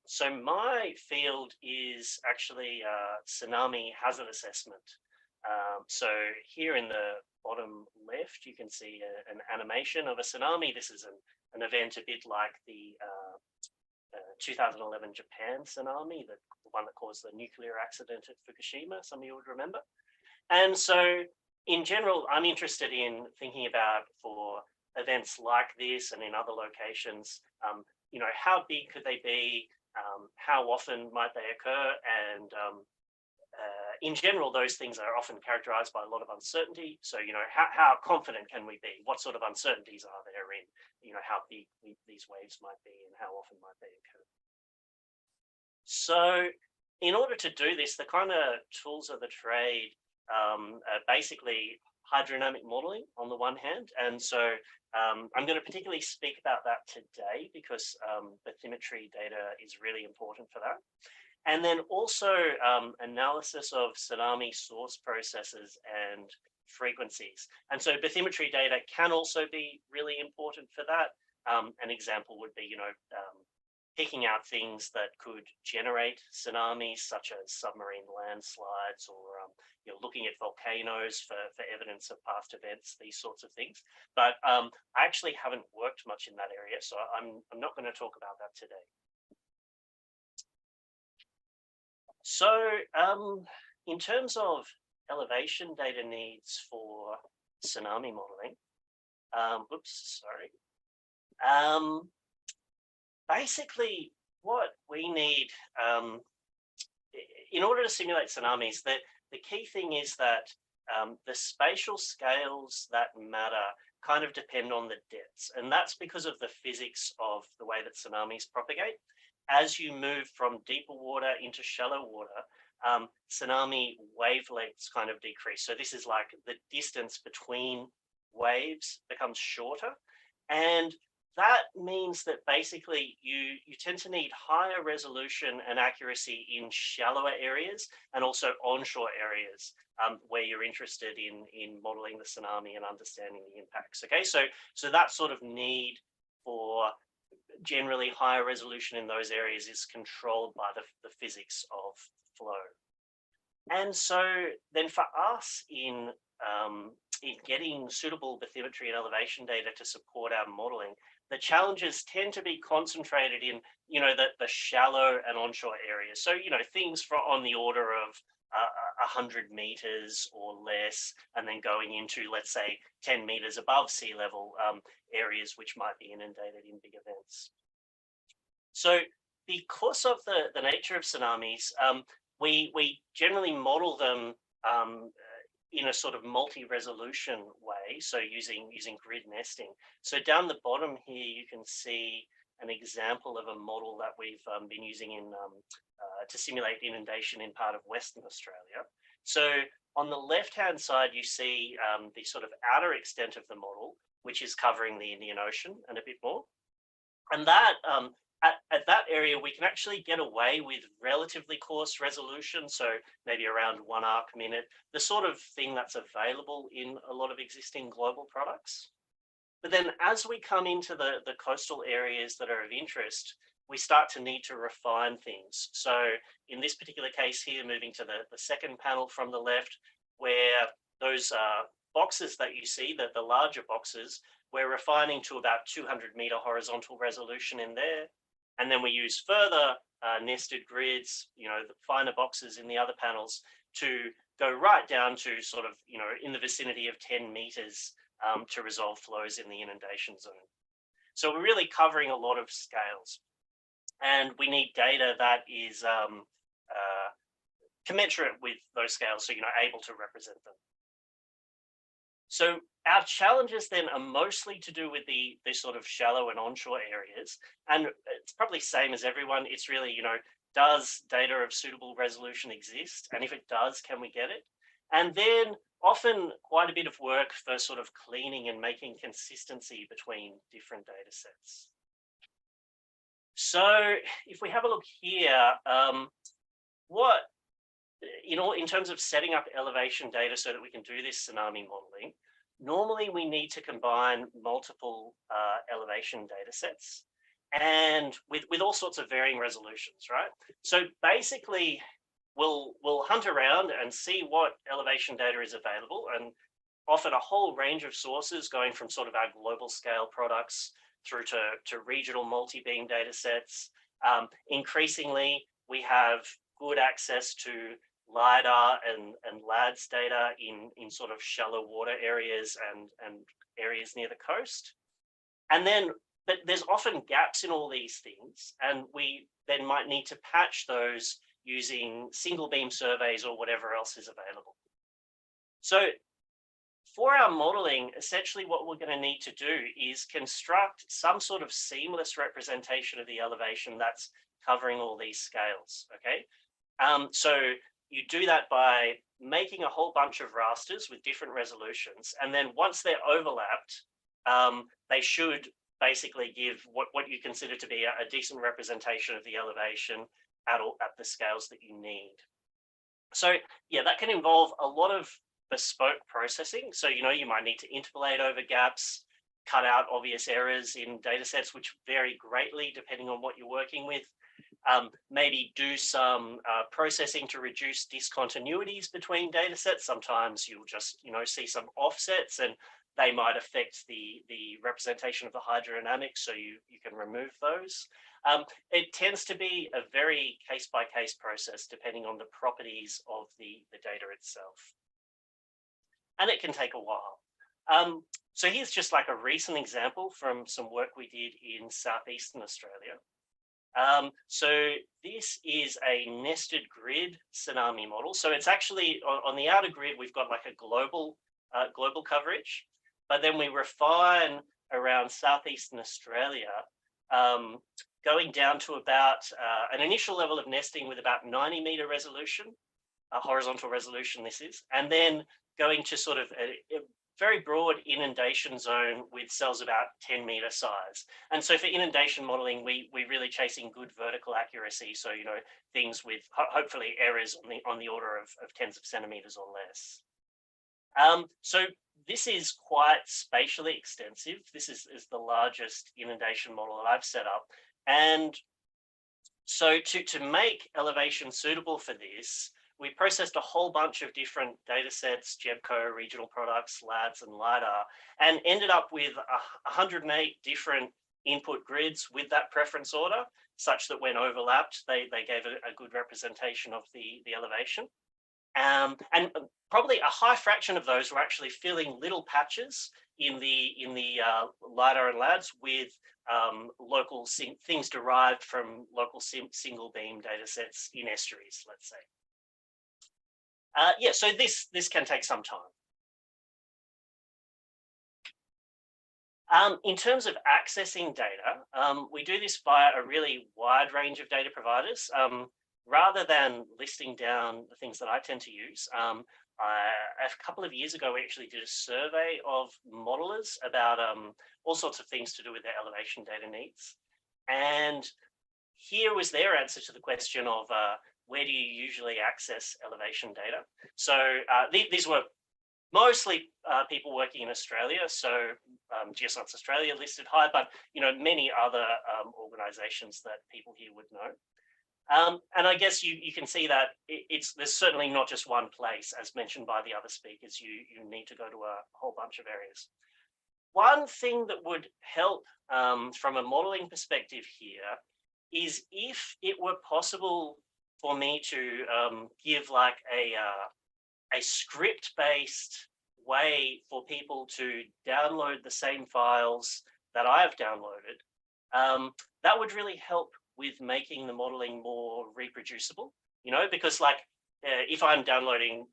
So my field is actually tsunami hazard assessment. So here in the bottom left, you can see an animation of a tsunami. This is an event a bit like the 2011 Japan tsunami, the one that caused the nuclear accident at Fukushima, some of you would remember. And so in general, I'm interested in thinking about, for events like this and in other locations, you know, how big could they be? How often might they occur? And in general, those things are often characterized by a lot of uncertainty. So, how confident can we be? What sort of uncertainties are there in, how big these waves might be and how often might they occur? So in order to do this, the kind of tools of the trade are basically hydrodynamic modeling on the one hand. And so I'm going to particularly speak about that today because bathymetry data is really important for that. And then also analysis of tsunami source processes and frequencies. And so bathymetry data can also be really important for that. An example would be, picking out things that could generate tsunamis, such as submarine landslides, or looking at volcanoes for evidence of past events, these sorts of things. But I actually haven't worked much in that area, so I'm not going to talk about that today. So in terms of elevation data needs for tsunami modeling, basically what we need in order to simulate tsunamis, the key thing is that the spatial scales that matter kind of depend on the depths, and that's because of the physics of the way that tsunamis propagate. As you move from deeper water into shallow water, tsunami wavelengths kind of decrease. So this is like the distance between waves becomes shorter, and that means that basically you tend to need higher resolution and accuracy in shallower areas and also onshore areas where you're interested in modeling the tsunami and understanding the impacts. Okay, so that sort of need for generally higher resolution in those areas is controlled by the physics of flow. And so then for us in getting suitable bathymetry and elevation data to support our modeling, the challenges tend to be concentrated in, the shallow and onshore areas. So, things on the order of 100 meters or less, and then going into, let's say, 10 meters above sea level areas which might be inundated in big events. So because of the nature of tsunamis, we generally model them in a sort of multi-resolution way, so using grid nesting. So down the bottom here, you can see an example of a model that we've been using to simulate inundation in part of Western Australia. So on the left-hand side, you see the sort of outer extent of the model, which is covering the Indian Ocean and a bit more. And that at that area, we can actually get away with relatively coarse resolution, so maybe around 1 arc minute, the sort of thing that's available in a lot of existing global products. But then as we come into the coastal areas that are of interest, we start to need to refine things. So in this particular case here, moving to the second panel from the left, where those boxes that you see, the larger boxes, we're refining to about 200-meter horizontal resolution in there. And then we use further nested grids, the finer boxes in the other panels, to go right down to sort of, in the vicinity of 10 meters to resolve flows in the inundation zone. So we're really covering a lot of scales. And we need data that is commensurate with those scales, so able to represent them. So our challenges then are mostly to do with the sort of shallow and onshore areas. And it's probably same as everyone. It's really, does data of suitable resolution exist? And if it does, can we get it? And then often quite a bit of work for sort of cleaning and making consistency between different data sets. So if we have a look here, in terms of setting up elevation data so that we can do this tsunami modeling, normally we need to combine multiple elevation data sets and with all sorts of varying resolutions, right? So basically, we'll hunt around and see what elevation data is available, and often a whole range of sources going from sort of our global scale products through to regional multi-beam data sets. Increasingly, we have good access to LiDAR and LADS data in sort of shallow water areas and areas near the coast. But there's often gaps in all these things, and we then might need to patch those using single beam surveys or whatever else is available. So for our modeling, essentially what we're going to need to do is construct some sort of seamless representation of the elevation that's covering all these scales, okay? So you do that by making a whole bunch of rasters with different resolutions, and then once they're overlapped, they should basically give what you consider to be a decent representation of the elevation at the scales that you need. So yeah, that can involve a lot of bespoke processing. So, you know, you might need to interpolate over gaps, cut out obvious errors in data sets, which vary greatly depending on what you're working with. Maybe do some processing to reduce discontinuities between data sets. Sometimes you'll just, you know, see some offsets and they might affect the representation of the hydrodynamics, so you can remove those. It tends to be a very case-by-case process depending on the properties of the data itself. And it can take a while. So here's just like a recent example from some work we did in southeastern Australia. So this is a nested grid tsunami model. So it's actually on the outer grid, we've got like a global coverage, but then we refine around southeastern Australia, going down to about an initial level of nesting with about 90-meter resolution, a horizontal resolution this is, and then going to sort of a very broad inundation zone with cells about 10-meter size. And so for inundation modeling, we're really chasing good vertical accuracy. So, you know, things with hopefully errors on the order of tens of centimeters or less. So this is quite spatially extensive. This is the largest inundation model that I've set up. And so to make elevation suitable for this, we processed a whole bunch of different data sets, GEBCO, regional products, LADS, and LiDAR, and ended up with 108 different input grids with that preference order, such that when overlapped, they gave a good representation of the elevation. And probably a high fraction of those were actually filling little patches in the LiDAR and LADS with local things derived from local single beam data sets in estuaries, let's say. Yeah, so this can take some time. In terms of accessing data, we do this via a really wide range of data providers. Rather than listing down the things that I tend to use, a couple of years ago, we actually did a survey of modelers about all sorts of things to do with their elevation data needs. And here was their answer to the question of where do you usually access elevation data? So these were mostly people working in Australia. So Geoscience Australia listed high, but you know, many other organizations that people here would know. And I guess you can see that there's certainly not just one place, as mentioned by the other speakers. You need to go to a whole bunch of areas. One thing that would help from a modeling perspective here is if it were possible for me to give like a script-based way for people to download the same files that I've downloaded, that would really help with making the modeling more reproducible, you know, because like if I'm downloading,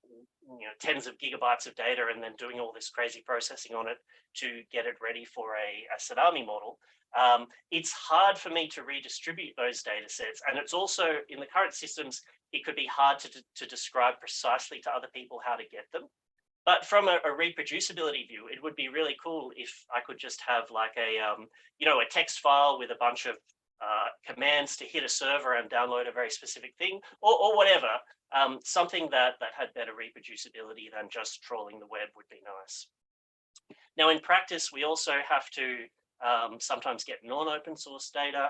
you know, tens of gigabytes of data and then doing all this crazy processing on it to get it ready for a tsunami model, it's hard for me to redistribute those data sets. And it's also, in the current systems, it could be hard to describe precisely to other people how to get them. But from a reproducibility view, it would be really cool if I could just have like you know, a text file with a bunch of commands to hit a server and download a very specific thing, or whatever. Something that had better reproducibility than just trawling the web would be nice. Now, in practice, we also have to sometimes get non-open source data.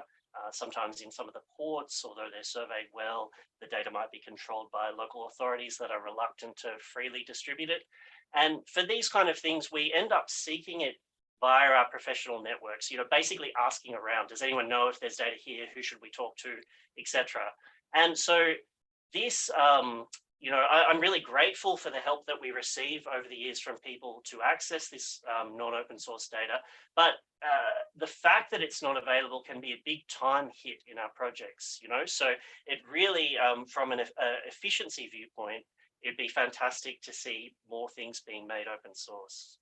Sometimes in some of the ports, although they're surveyed well, the data might be controlled by local authorities that are reluctant to freely distribute it. And for these kind of things, we end up seeking it via our professional networks, you know, basically asking around, does anyone know if there's data here? Who should we talk to, etc. And so this I'm really grateful for the help that we receive over the years from people to access this non-open source data. But the fact that it's not available can be a big time hit in our projects, So it really, from an efficiency viewpoint, it'd be fantastic to see more things being made open source.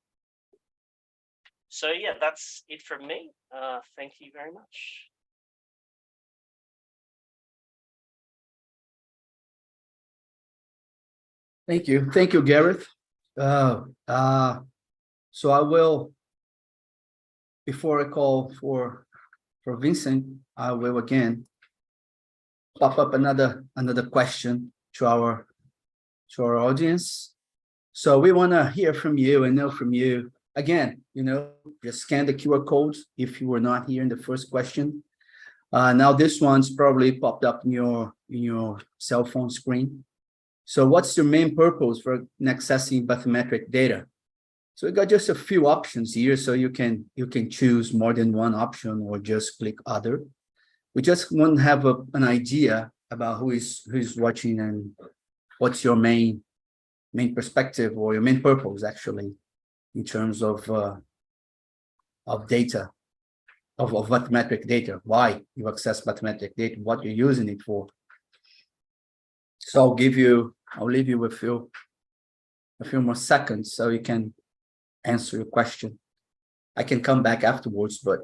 So yeah, that's it from me. Thank you very much. Thank you, Gareth. So I will, before I call for Vincent, I will again pop up another question to our audience. So we want to hear from you and know from you. Again, just scan the QR code if you were not here in the first question. Now this one's probably popped up in your cell phone screen. So what's your main purpose for accessing bathymetric data? So we got just a few options here, so you can choose more than one option or just click other. We just want to have an idea about who's watching and what's your main perspective or your main purpose actually in terms of data, of bathymetric data, why you access bathymetric data, what you're using it for. So I'll leave you with a few more seconds so you can answer your question. I can come back afterwards, but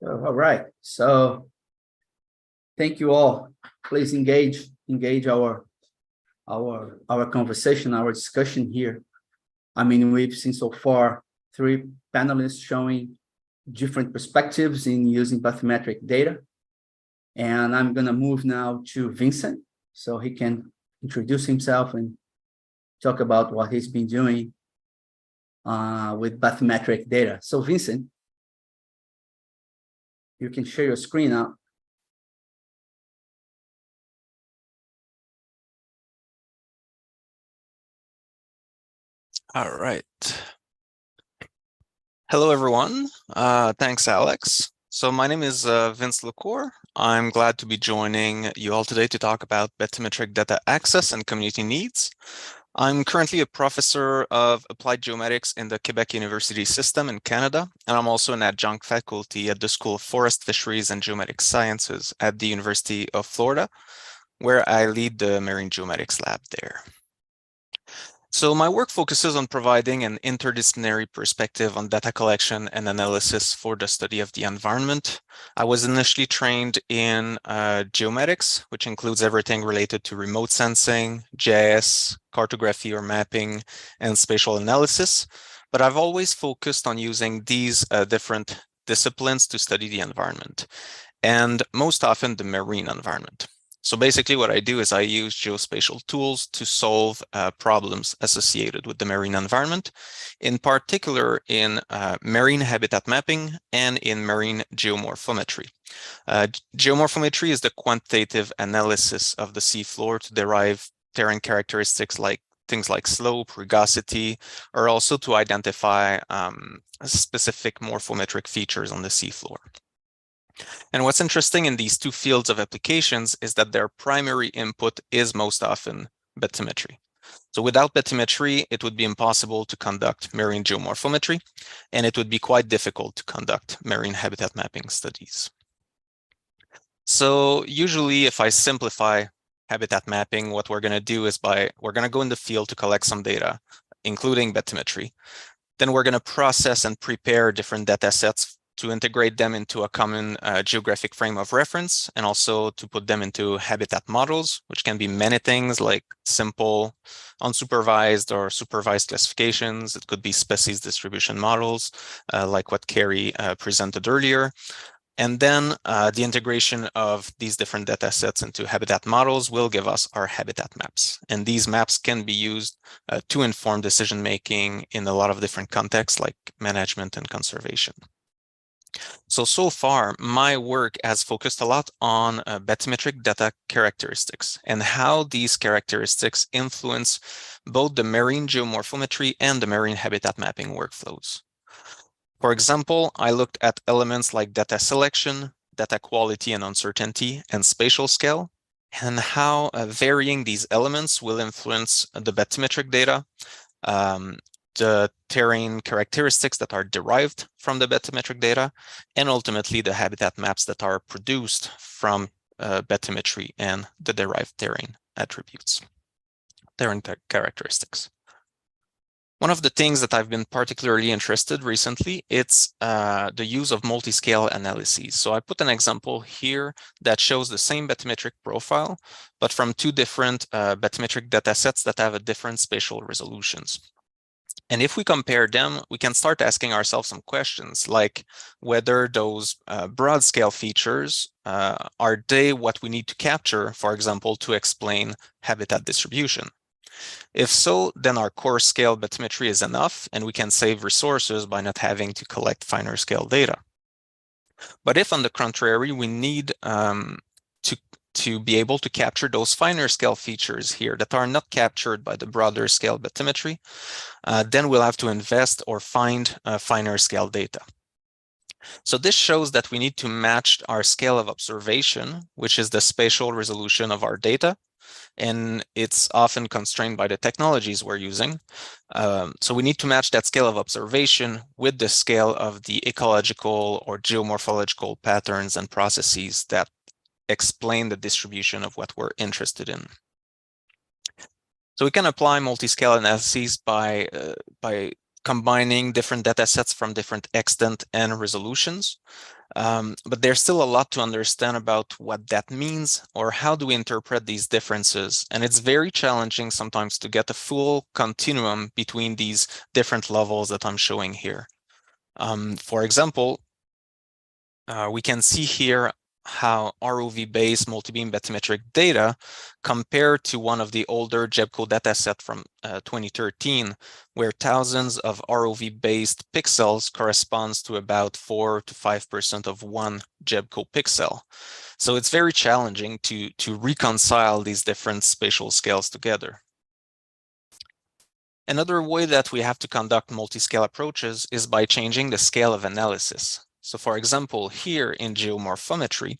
all right. So thank you all. Please engage our conversation, our discussion here. I mean, we've seen so far 3 panelists showing different perspectives in using bathymetric data. And I'm going to move now to Vincent so he can introduce himself and talk about what he's been doing with bathymetric data. So Vincent, you can share your screen now. All right. Hello, everyone. Thanks, Alex. So my name is Vince Lecours. I'm glad to be joining you all today to talk about bathymetric data access and community needs. I'm currently a professor of applied geomatics in the Québec University system in Canada, and I'm also an adjunct faculty at the School of Forest, Fisheries, and Geomatic Sciences at the University of Florida, where I lead the Marine Geomatics Lab there. So my work focuses on providing an interdisciplinary perspective on data collection and analysis for the study of the environment. I was initially trained in geomatics, which includes everything related to remote sensing, GIS, cartography or mapping, and spatial analysis. But I've always focused on using these different disciplines to study the environment, and most often the marine environment. So basically what I do is I use geospatial tools to solve problems associated with the marine environment, in particular in marine habitat mapping and in marine geomorphometry. Geomorphometry is the quantitative analysis of the seafloor to derive terrain characteristics like things like slope, rugosity, or also to identify specific morphometric features on the seafloor. And what's interesting in these 2 fields of applications is that their primary input is most often bathymetry. So without bathymetry, it would be impossible to conduct marine geomorphometry, and it would be quite difficult to conduct marine habitat mapping studies. So usually, if I simplify habitat mapping, what we're going to do is we're going to go in the field to collect some data, including bathymetry. Then we're going to process and prepare different data sets to integrate them into a common geographic frame of reference, and also to put them into habitat models, which can be many things like simple, unsupervised or supervised classifications. It could be species distribution models, like what Kerry presented earlier. And then the integration of these different data sets into habitat models will give us our habitat maps. And these maps can be used to inform decision-making in a lot of different contexts like management and conservation. So far, my work has focused a lot on bathymetric data characteristics and how these characteristics influence both the marine geomorphometry and the marine habitat mapping workflows. For example, I looked at elements like data selection, data quality and uncertainty, and spatial scale, and how varying these elements will influence the bathymetric data, the terrain characteristics that are derived from the bathymetric data, and ultimately the habitat maps that are produced from bathymetry and the derived terrain attributes, terrain characteristics. One of the things that I've been particularly interested recently, it's the use of multi-scale analyses. So I put an example here that shows the same bathymetric profile, but from two different bathymetric data sets that have a different spatial resolutions. And if we compare them, we can start asking ourselves some questions like whether those broad scale features, are they what we need to capture, for example, to explain habitat distribution? If so, then our core scale bathymetry is enough and we can save resources by not having to collect finer scale data. But if on the contrary, we need to be able to capture those finer scale features here that are not captured by the broader scale bathymetry, then we'll have to invest or find finer scale data. So this shows that we need to match our scale of observation, which is the spatial resolution of our data, and it's often constrained by the technologies we're using. So we need to match that scale of observation with the scale of the ecological or geomorphological patterns and processes that explain the distribution of what we're interested in. So we can apply multi-scale analyses by combining different data sets from different extent and resolutions. But there's still a lot to understand about what that means or how do we interpret these differences. And it's very challenging sometimes to get a full continuum between these different levels that I'm showing here. For example, we can see here how ROV-based multi-beam bathymetric data compare to one of the older GEBCO dataset from 2013, where thousands of ROV-based pixels corresponds to about 4 to 5% of one GEBCO pixel. So it's very challenging to reconcile these different spatial scales together. Another way that we have to conduct multi-scale approaches is by changing the scale of analysis. So for example, here in geomorphometry,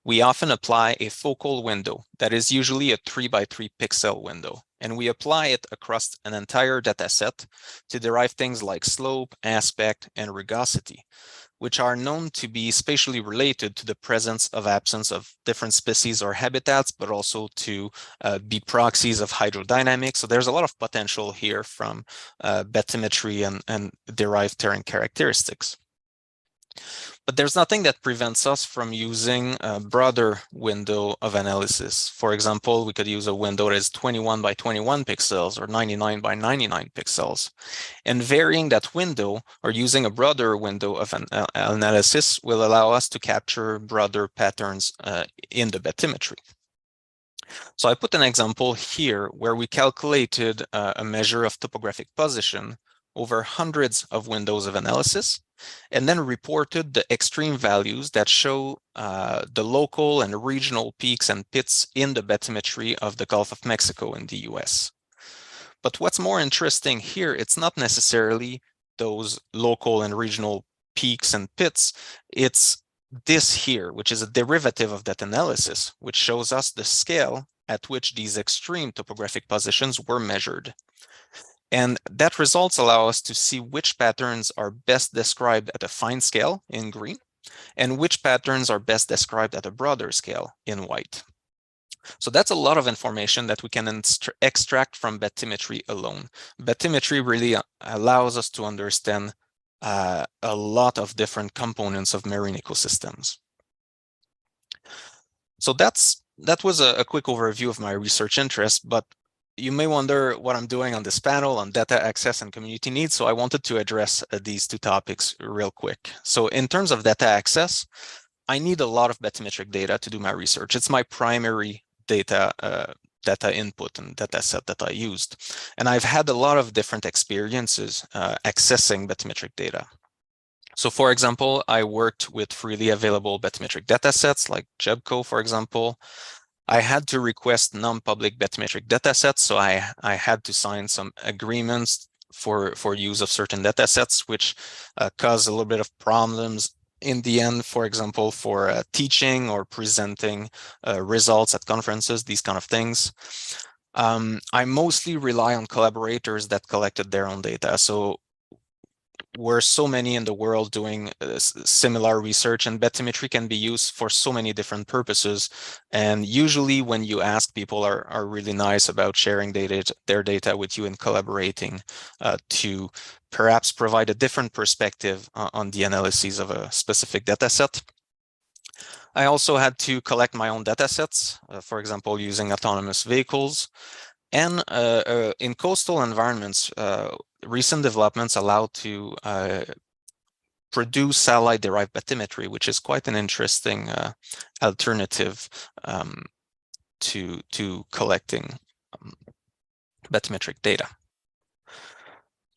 we often apply a focal window that is usually a 3 by 3 pixel window, and we apply it across an entire data set to derive things like slope, aspect, and rugosity, which are known to be spatially related to the presence of absence of different species or habitats, but also to be proxies of hydrodynamics. So there's a lot of potential here from bathymetry and derived terrain characteristics. But there's nothing that prevents us from using a broader window of analysis. For example, we could use a window that is 21 by 21 pixels or 99 by 99 pixels. And varying that window or using a broader window of analysis will allow us to capture broader patterns in the bathymetry. So I put an example here where we calculated a measure of topographic position over hundreds of windows of analysis, and then reported the extreme values that show the local and regional peaks and pits in the bathymetry of the Gulf of Mexico in the US. But what's more interesting here, it's not necessarily those local and regional peaks and pits, it's this here, which is a derivative of that analysis, which shows us the scale at which these extreme topographic positions were measured. And that results allow us to see which patterns are best described at a fine scale in green, and which patterns are best described at a broader scale in white. So that's a lot of information that we can extract from bathymetry alone. Bathymetry really allows us to understand a lot of different components of marine ecosystems. So that was a quick overview of my research interest, but you may wonder what I'm doing on this panel on data access and community needs. So I wanted to address these two topics real quick. So in terms of data access, I need a lot of bathymetric data to do my research. It's my primary data input and data set that I used. And I've had a lot of different experiences accessing bathymetric data. So for example, I worked with freely available bathymetric data sets like JEBCO, for example. I had to request non-public bathymetric data sets, so I had to sign some agreements for use of certain data sets, which caused a little bit of problems in the end, for example, for teaching or presenting results at conferences, these kind of things. I mostly rely on collaborators that collected their own data. So we're so many in the world doing similar research, and bathymetry can be used for so many different purposes. And usually when you ask, people are really nice about sharing their data with you and collaborating to perhaps provide a different perspective on the analyses of a specific data set. I also had to collect my own data sets, for example, using autonomous vehicles. And in coastal environments, recent developments allow to produce satellite-derived bathymetry, which is quite an interesting alternative to collecting bathymetric data.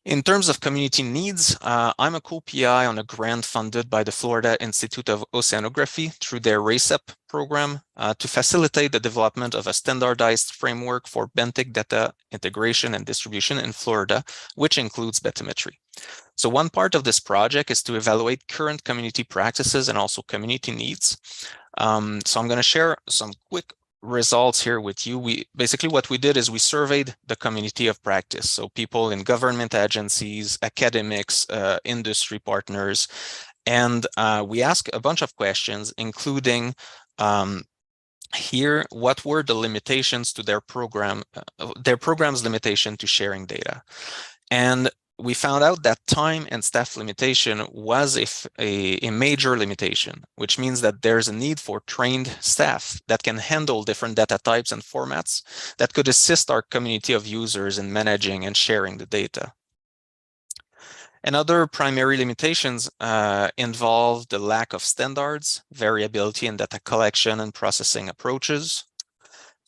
In terms of community needs, I'm a co-PI on a grant funded by the Florida Institute of Oceanography through their RACEP program to facilitate the development of a standardized framework for benthic data integration and distribution in Florida, which includes bathymetry. So one part of this project is to evaluate current community practices and also community needs. So I'm going to share some quick results here with you. Basically what we did is we surveyed the community of practice, so people in government agencies, academics, industry partners, and we asked a bunch of questions, including here, what were the limitations to their program's limitation to sharing data. And we found out that time and staff limitation was a major limitation, which means that there's a need for trained staff that can handle different data types and formats that could assist our community of users in managing and sharing the data. And other primary limitations involve the lack of standards, variability in data collection and processing approaches.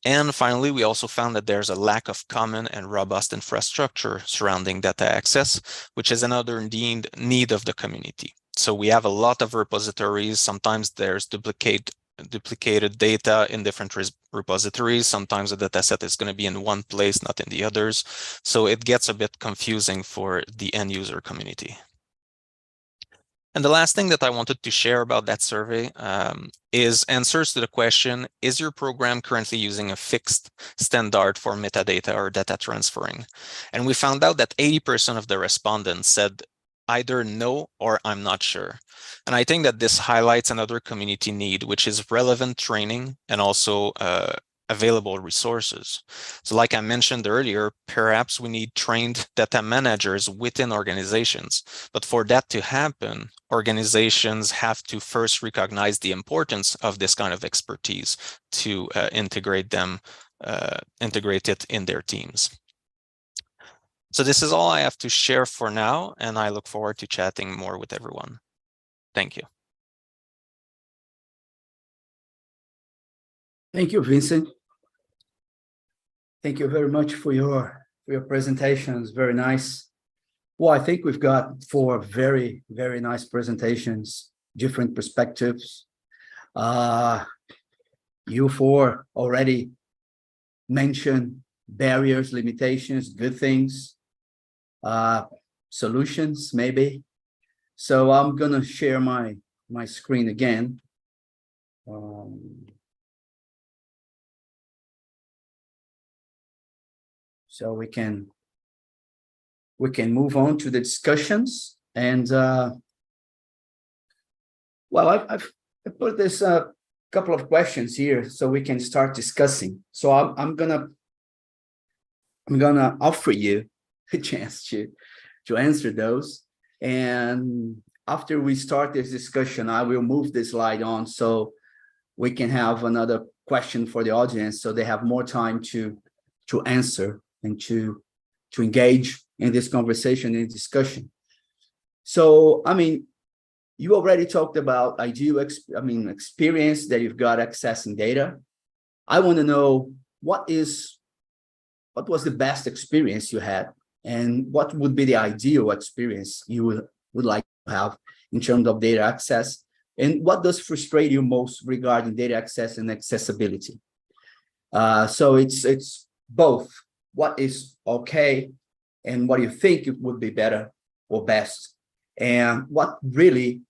And finally, we also found that there's a lack of common and robust infrastructure surrounding data access, which is another need of the community. So we have a lot of repositories. Sometimes there's duplicated data in different repositories. Sometimes the data set is going to be in one place, not in the others. So it gets a bit confusing for the end user community. And the last thing that I wanted to share about that survey is answers to the question, is your program currently using a fixed standard for metadata or data transferring? And we found out that 80% of the respondents said either no or I'm not sure. And I think that this highlights another community need, which is relevant training and also available resources. So like I mentioned earlier, perhaps we need trained data managers within organizations. But for that to happen, organizations have to first recognize the importance of this kind of expertise to integrate it in their teams. So this is all I have to share for now, and I look forward to chatting more with everyone. Thank you. Thank you, Vincent. Thank you very much for your presentations. Very nice. Well, I think we've got 4 very, very nice presentations, different perspectives. You 4 already mentioned barriers, limitations, good things, solutions, maybe. So I'm going to share my screen again. So we can move on to the discussions, and well, I've put this couple of questions here so we can start discussing. So I'm gonna offer you a chance to answer those, and after we start this discussion, I will move this slide on so we can have another question for the audience, so they have more time to answer and to engage in this conversation and discussion. So, I mean, You already talked about ideal, experience that you've got accessing data. I want to know what was the best experience you had, and what would be the ideal experience you would like to have in terms of data access, and what does frustrate you most regarding data access and accessibility? So it's both what is okay and what you think it would be better or best, and what really,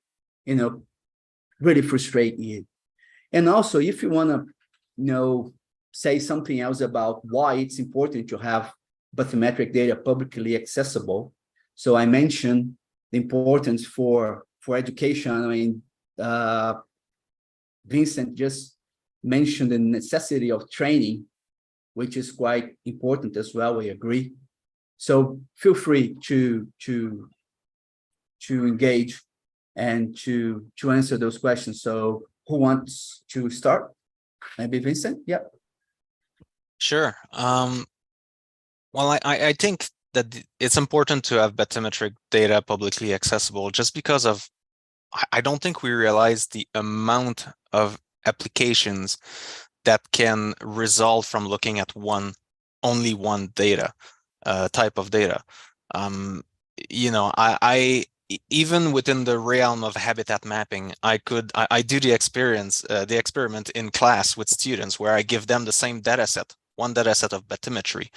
really frustrate you. And also, if you want to, say something else about why it's important to have bathymetric data publicly accessible. So I mentioned the importance for education. I mean, Vincent just mentioned the necessity of training, which is quite important as well. We agree. So feel free to engage and to answer those questions. So who wants to start? Maybe Vincent? Yeah. Sure. Well, I think that it's important to have bathymetric data publicly accessible, just because of, I don't think we realize the amount of applications that can result from looking at only one data type of data. I even within the realm of habitat mapping, I do the experiment in class with students where I give them the same data set, one data set of bathymetry,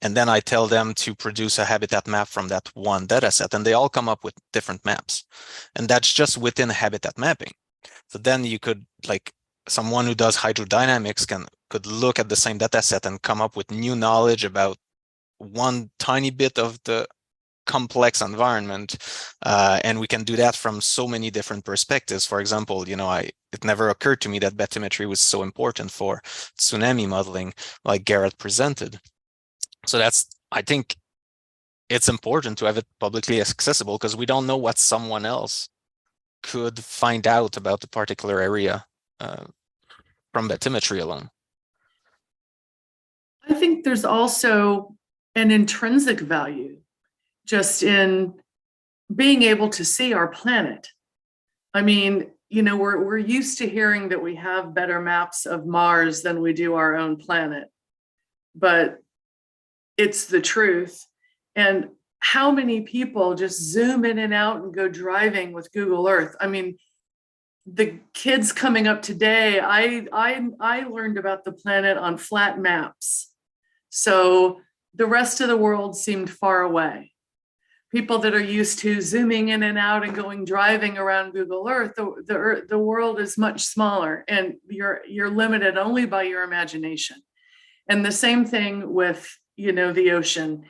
and then I tell them to produce a habitat map from that one data set, and they all come up with different maps. And that's just within habitat mapping. So then you could, like, someone who does hydrodynamics could look at the same data set and come up with new knowledge about one tiny bit of the complex environment, and we can do that from so many different perspectives. For example, it never occurred to me that bathymetry was so important for tsunami modeling, like Gareth presented. So I think it's important to have it publicly accessible, because we don't know what someone else could find out about the particular area from bathymetry alone. I think there's also an intrinsic value just in being able to see our planet. I mean, we're used to hearing that we have better maps of Mars than we do our own planet, but it's the truth. And how many people just zoom in and out and go driving with Google Earth? I mean, the kids coming up today, I learned about the planet on flat maps. So the rest of the world seemed far away. People that are used to zooming in and out and going driving around Google Earth, the world is much smaller, and you're limited only by your imagination. And the same thing with, the ocean.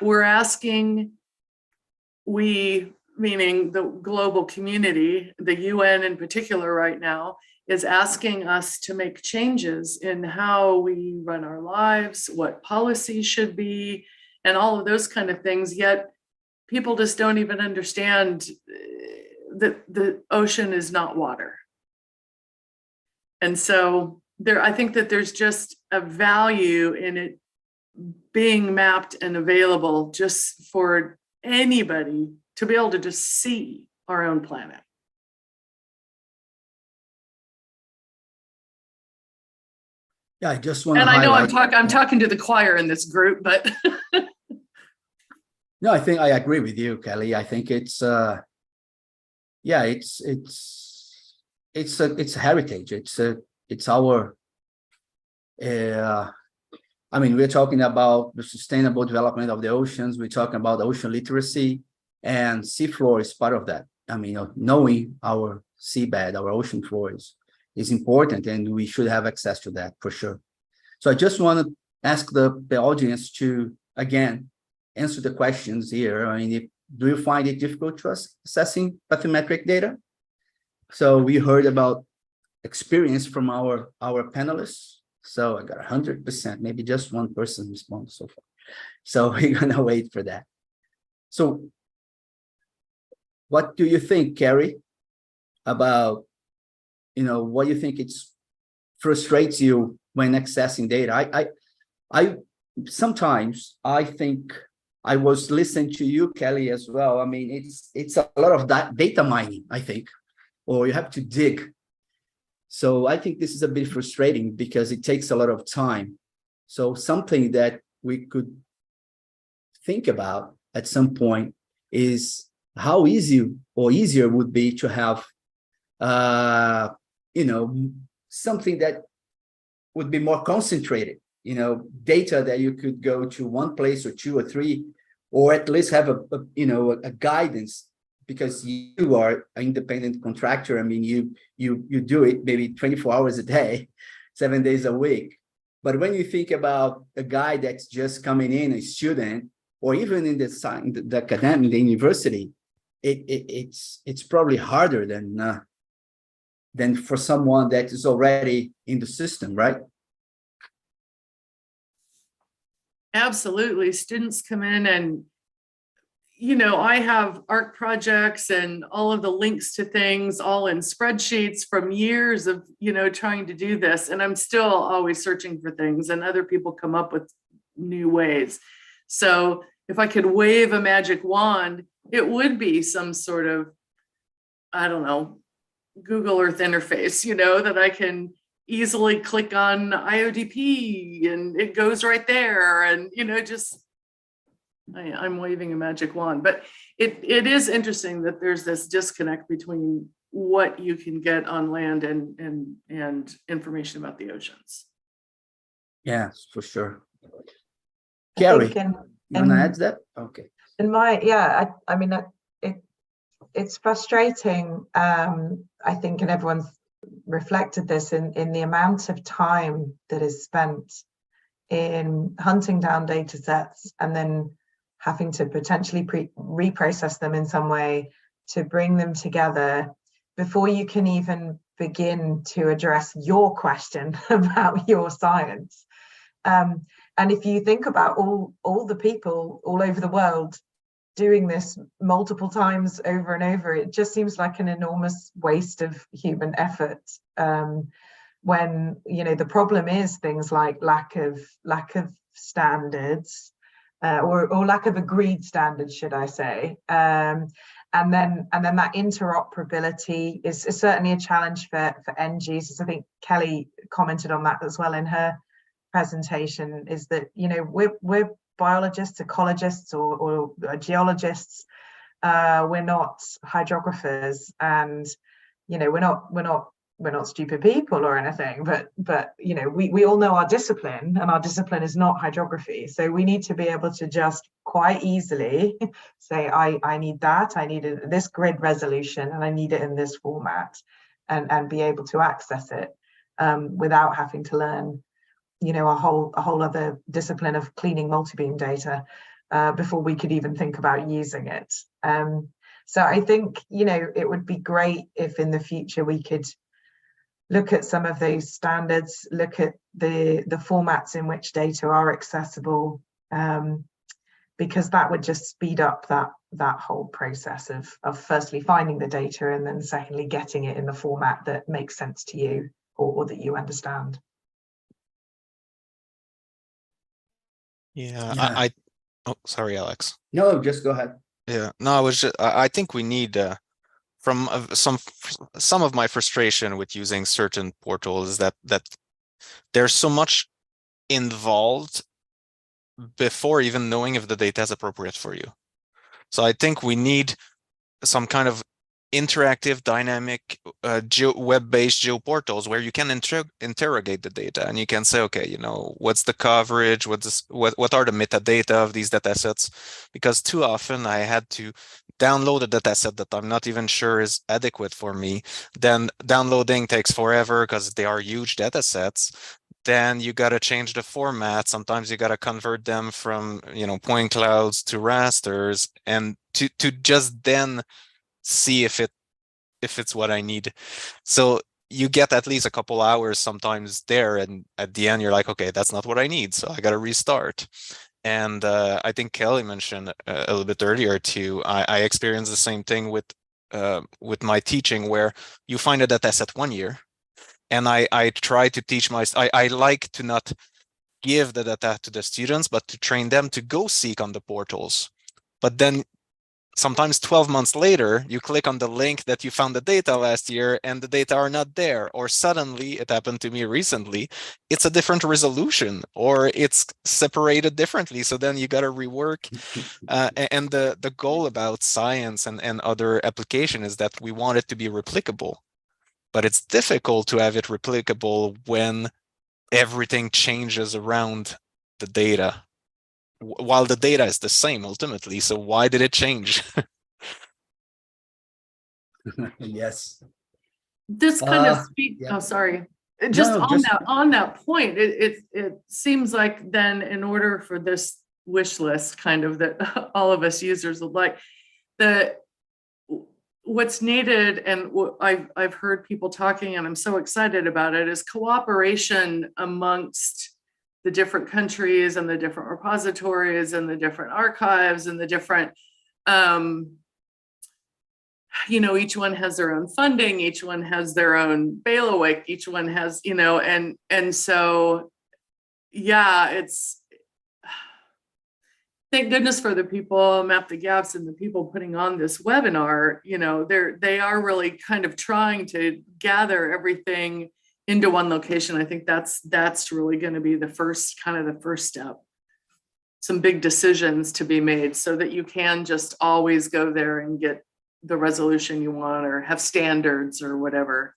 We're asking, meaning the global community, the UN in particular right now, is asking us to make changes in how we run our lives, what policies should be, and all of those kind of things. Yet people just don't even understand that the ocean is not water. And so I think that there's just a value in it being mapped and available just for anybody to be able to just see our own planet. Yeah, I just want to and I know highlight. I'm talking to the choir in this group, but No, I think I agree with you, Kelley. I think it's it's a heritage. It's our we're talking about the sustainable development of the oceans. We're talking about ocean literacy, and seafloor is part of that. Knowing our seabed, our ocean floor is important, and we should have access to that for sure. So I just want to ask the audience to, again, answer the questions here. Do you find it difficult to assessing bathymetric data? So we heard about experience from our panelists. So I got 100%, maybe just one person responded so far. So we're gonna wait for that. So what do you think, Kerry, about, what you think frustrates you when accessing data? I sometimes I think I was listening to you, Kelley, as well. I mean, it's a lot of that data mining, I think, or you have to dig. So I think this is a bit frustrating because it takes a lot of time. So something that we could think about at some point is how easy or easier would be to have, something that would be more concentrated, data that you could go to one place or two or three, or at least have a guidance, because you are an independent contractor. I mean, you do it maybe 24 hours a day, 7 days a week. But when you think about a guy that's just coming in, a student, or even in the academic, the university, it's probably harder than for someone that is already in the system, right? Absolutely. Students come in and, I have ARC projects and all of the links to things all in spreadsheets from years of, trying to do this. And I'm still always searching for things, and other people come up with new ways. So if I could wave a magic wand, it would be some sort of, I don't know, Google Earth interface, that I can easily click on IODP and it goes right there. And, I'm waving a magic wand. But it is interesting that there's this disconnect between what you can get on land and information about the oceans. Yeah, for sure. Kerry, you want to add to that? Okay. It's frustrating, I think, and everyone's reflected this in the amount of time that is spent in hunting down data sets and then having to potentially reprocess them in some way to bring them together before you can even begin to address your question about your science. And if you think about all the people all over the world doing this multiple times over and over, it just seems like an enormous waste of human effort. When the problem is things like lack of standards, or lack of agreed standards, should I say? And then that interoperability is certainly a challenge for NGs. As I think Kelley commented on that as well in her presentation, is that we're biologists, ecologists, or geologists. We're not hydrographers, and we're not stupid people or anything, but we all know our discipline, and our discipline is not hydrography. So we need to be able to just quite easily say, I need that, I need this grid resolution, and I need it in this format, and be able to access it without having to learn a whole other discipline of cleaning multi-beam data before we could even think about using it. So I think it would be great if in the future we could look at some of those standards, look at the formats in which data are accessible, because that would just speed up that whole process of firstly finding the data, and then secondly getting it in the format that makes sense to you, or that you understand. Yeah. Oh, sorry, Alex. No, just go ahead. Yeah, no, I think we need from some of my frustration with using certain portals is that there's so much involved before even knowing if the data is appropriate for you. So I think we need some kind of interactive, dynamic, web-based geoportals where you can interrogate the data, and you can say, okay, what's the coverage, what are the metadata of these data sets? Because too often I had to download a data set that I'm not even sure is adequate for me. Then downloading takes forever because they are huge data sets. Then you got to change the format. Sometimes you got to convert them from point clouds to rasters, and to just then see if it's what I need. So you get at least a couple hours sometimes there, and at the end you're like, okay, that's not what I need, so I got to restart. And I think Kelley mentioned a little bit earlier too, I experienced the same thing with my teaching, where you find a data set one year, and I try to teach I like to not give the data to the students, but to train them to go seek on the portals. But then sometimes 12 months later, you click on the link that you found the data last year and the data are not there. Or suddenly, it happened to me recently, it's a different resolution or it's separated differently. So then you got to rework. And the goal about science and other application is that we want it to be replicable. But it's difficult to have it replicable when everything changes around the data, while the data is the same ultimately. So why did it change? Yes. This kind of speaks, yeah. oh, sorry. Just No, on that point, it seems like then in order for this wish list kind of that all of us users would like, what's needed, and what I've heard people talking, and I'm so excited about it, is cooperation amongst the different countries and the different repositories and the different archives and the different, each one has their own funding, each one has their own bailiwick, each one has, and so, yeah, it's, thank goodness for the people, Map the Gaps, and the people putting on this webinar. They are really kind of trying to gather everything into one location. I think that's really going to be the first step. Some big decisions to be made so that you can just always go there and get the resolution you want or have standards or whatever.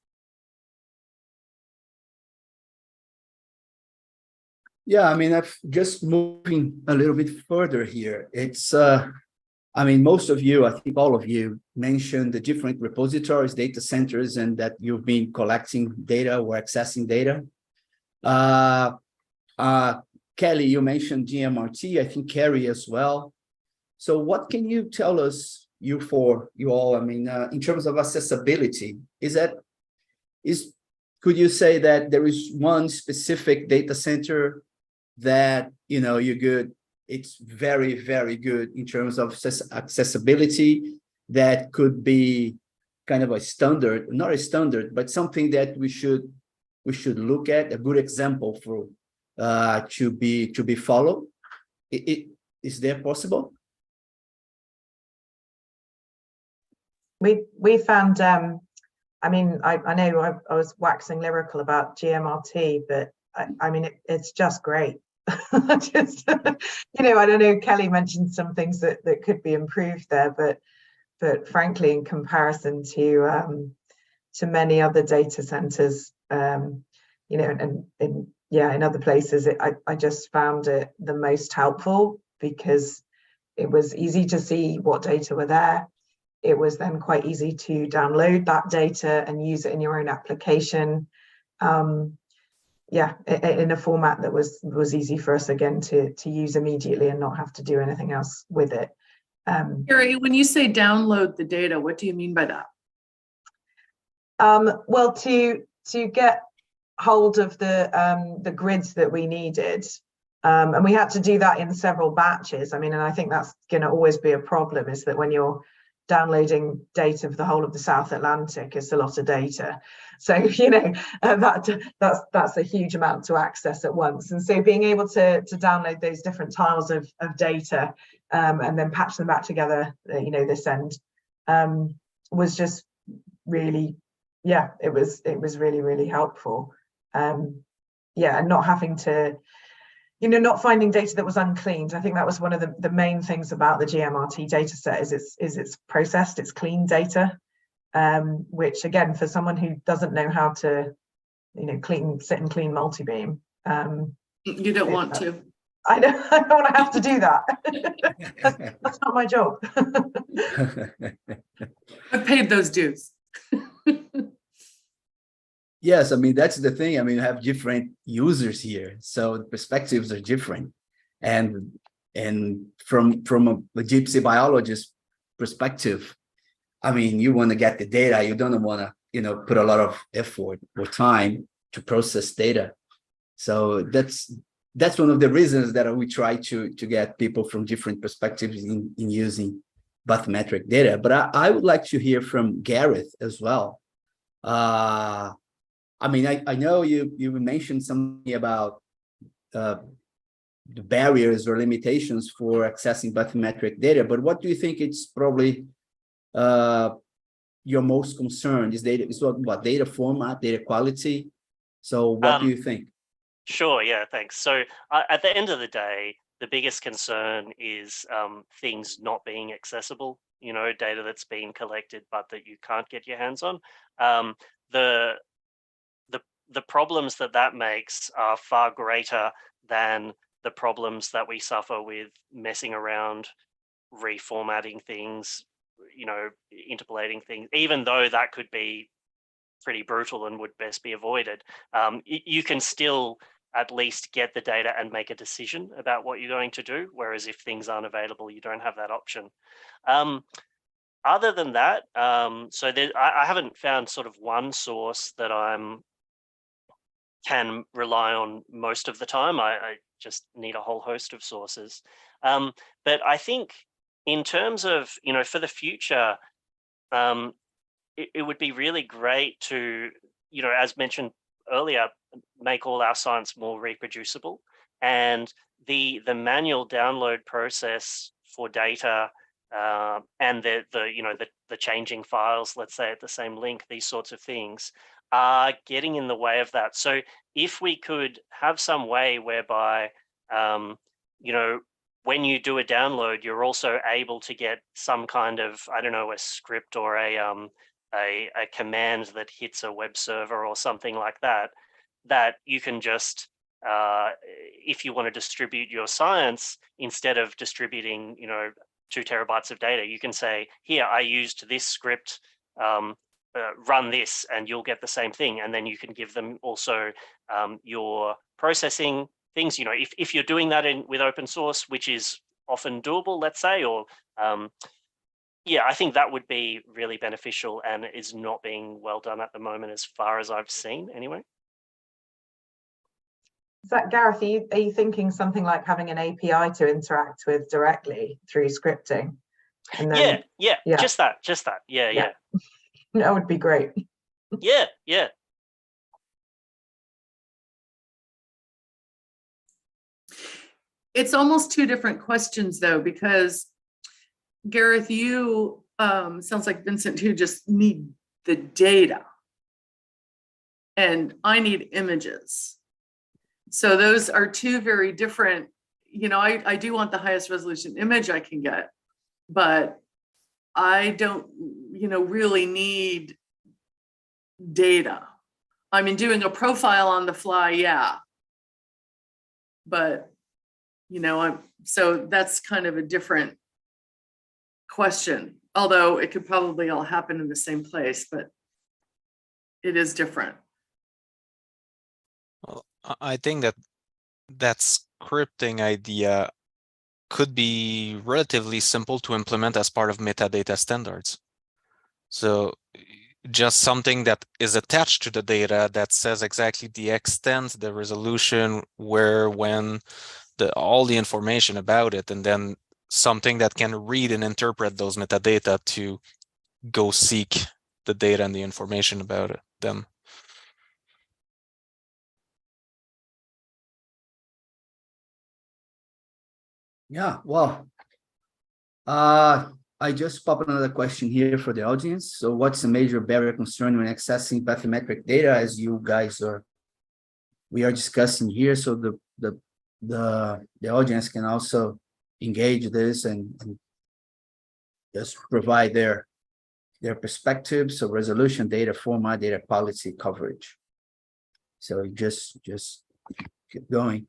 Yeah, I mean, I've just moving a little bit further here. It's, most of you, I think all of you mentioned the different repositories, data centers, and that you've been collecting data or accessing data. Kelley, you mentioned GMRT, I think Kerry as well. So what can you tell us, you all, in terms of accessibility, could you say that there is one specific data center that, you're good, it's very, very good in terms of accessibility, that could be kind of a standard, not a standard, but something that we should look at, a good example for to be followed? Is there possible? We found, I know I was waxing lyrical about GMRT, but it's just great. I don't know, Kelley mentioned some things that could be improved there, but frankly, in comparison to many other data centers, and in other places, I just found it the most helpful because it was easy to see what data were there. It was then quite easy to download that data and use it in your own application. In a format that was easy for us again to use immediately and not have to do anything else with it. Kerry, when you say download the data, what do you mean by that? Well, to get hold of the grids that we needed, and we had to do that in several batches. And I think that's going to always be a problem, is that when you're downloading data for the whole of the South Atlantic, it's a lot of data. So, that's a huge amount to access at once. And so being able to download those different tiles of data and then patch them back together, this end was just really, it was really, really helpful. And not having to, not finding data that was uncleaned. I think that was one of the main things about the GMRT data set is it's processed, it's clean data, which again, for someone who doesn't know how to, sit and clean multibeam. You don't want to. I don't want to have to do that. That's not my job. I've paid those dues. Yes, that's the thing. You have different users here, so the perspectives are different. And from a gypsy biologist perspective, you want to get the data. You don't want to, put a lot of effort or time to process data. So that's one of the reasons that we try to get people from different perspectives in using bathymetric data. But I would like to hear from Gareth as well. I know you mentioned something about the barriers or limitations for accessing bathymetric data, but what do you think it's probably your most concern? Is data, is what data format, data quality? So what do you think? Sure, yeah, thanks. So at the end of the day, the biggest concern is things not being accessible, you know, data that's being collected but that you can't get your hands on. The problems that makes are far greater than the problems that we suffer with messing around, reformatting things, you know, interpolating things, even though that could be pretty brutal and would best be avoided. You can still at least get the data and make a decision about what you're going to do, whereas if things aren't available, you don't have that option. Other than that, so I haven't found sort of one source that can rely on most of the time. I just need a whole host of sources. But I think in terms of, you know, for the future, it would be really great to, you know, as mentioned earlier, make all our science more reproducible, and the manual download process for data and the changing files, let's say at the same link, these sorts of things are getting in the way of that. So if we could have some way whereby, you know, when you do a download, you're also able to get some kind of, I don't know, a script or a command that hits a web server or something like that, that you can just, if you want to distribute your science, instead of distributing, you know, 2 terabytes of data, you can say, here, I used this script, run this, and you'll get the same thing. And then you can give them also your processing things. You know, if you're doing that with open source, which is often doable, let's say, or yeah, I think that would be really beneficial and is not being well done at the moment, as far as I've seen anyway. Is that, Gareth, are you thinking something like having an API to interact with directly through scripting? And then, yeah, just that. Yeah. That would be great. Yeah. It's almost 2 different questions though, because Gareth, you sounds like Vincent too, just need the data, and I need images. So those are 2 very different, you know, I do want the highest resolution image I can get, but I don't, you know, really need data. I mean, doing a profile on the fly, yeah. But, you know, so that's kind of a different question, although it could probably all happen in the same place, but it is different. Well, I think that scripting idea could be relatively simple to implement as part of metadata standards. So just something that is attached to the data that says exactly the extent, the resolution, where, when, all the information about it, and then something that can read and interpret those metadata to go seek the data and the information about them. Yeah, well, I just popped another question here for the audience. So what's the major barrier concern when accessing bathymetric data, as you guys we are discussing here? So the audience can also engage this and just provide their perspectives. So resolution, data format, data quality, coverage. So just keep going.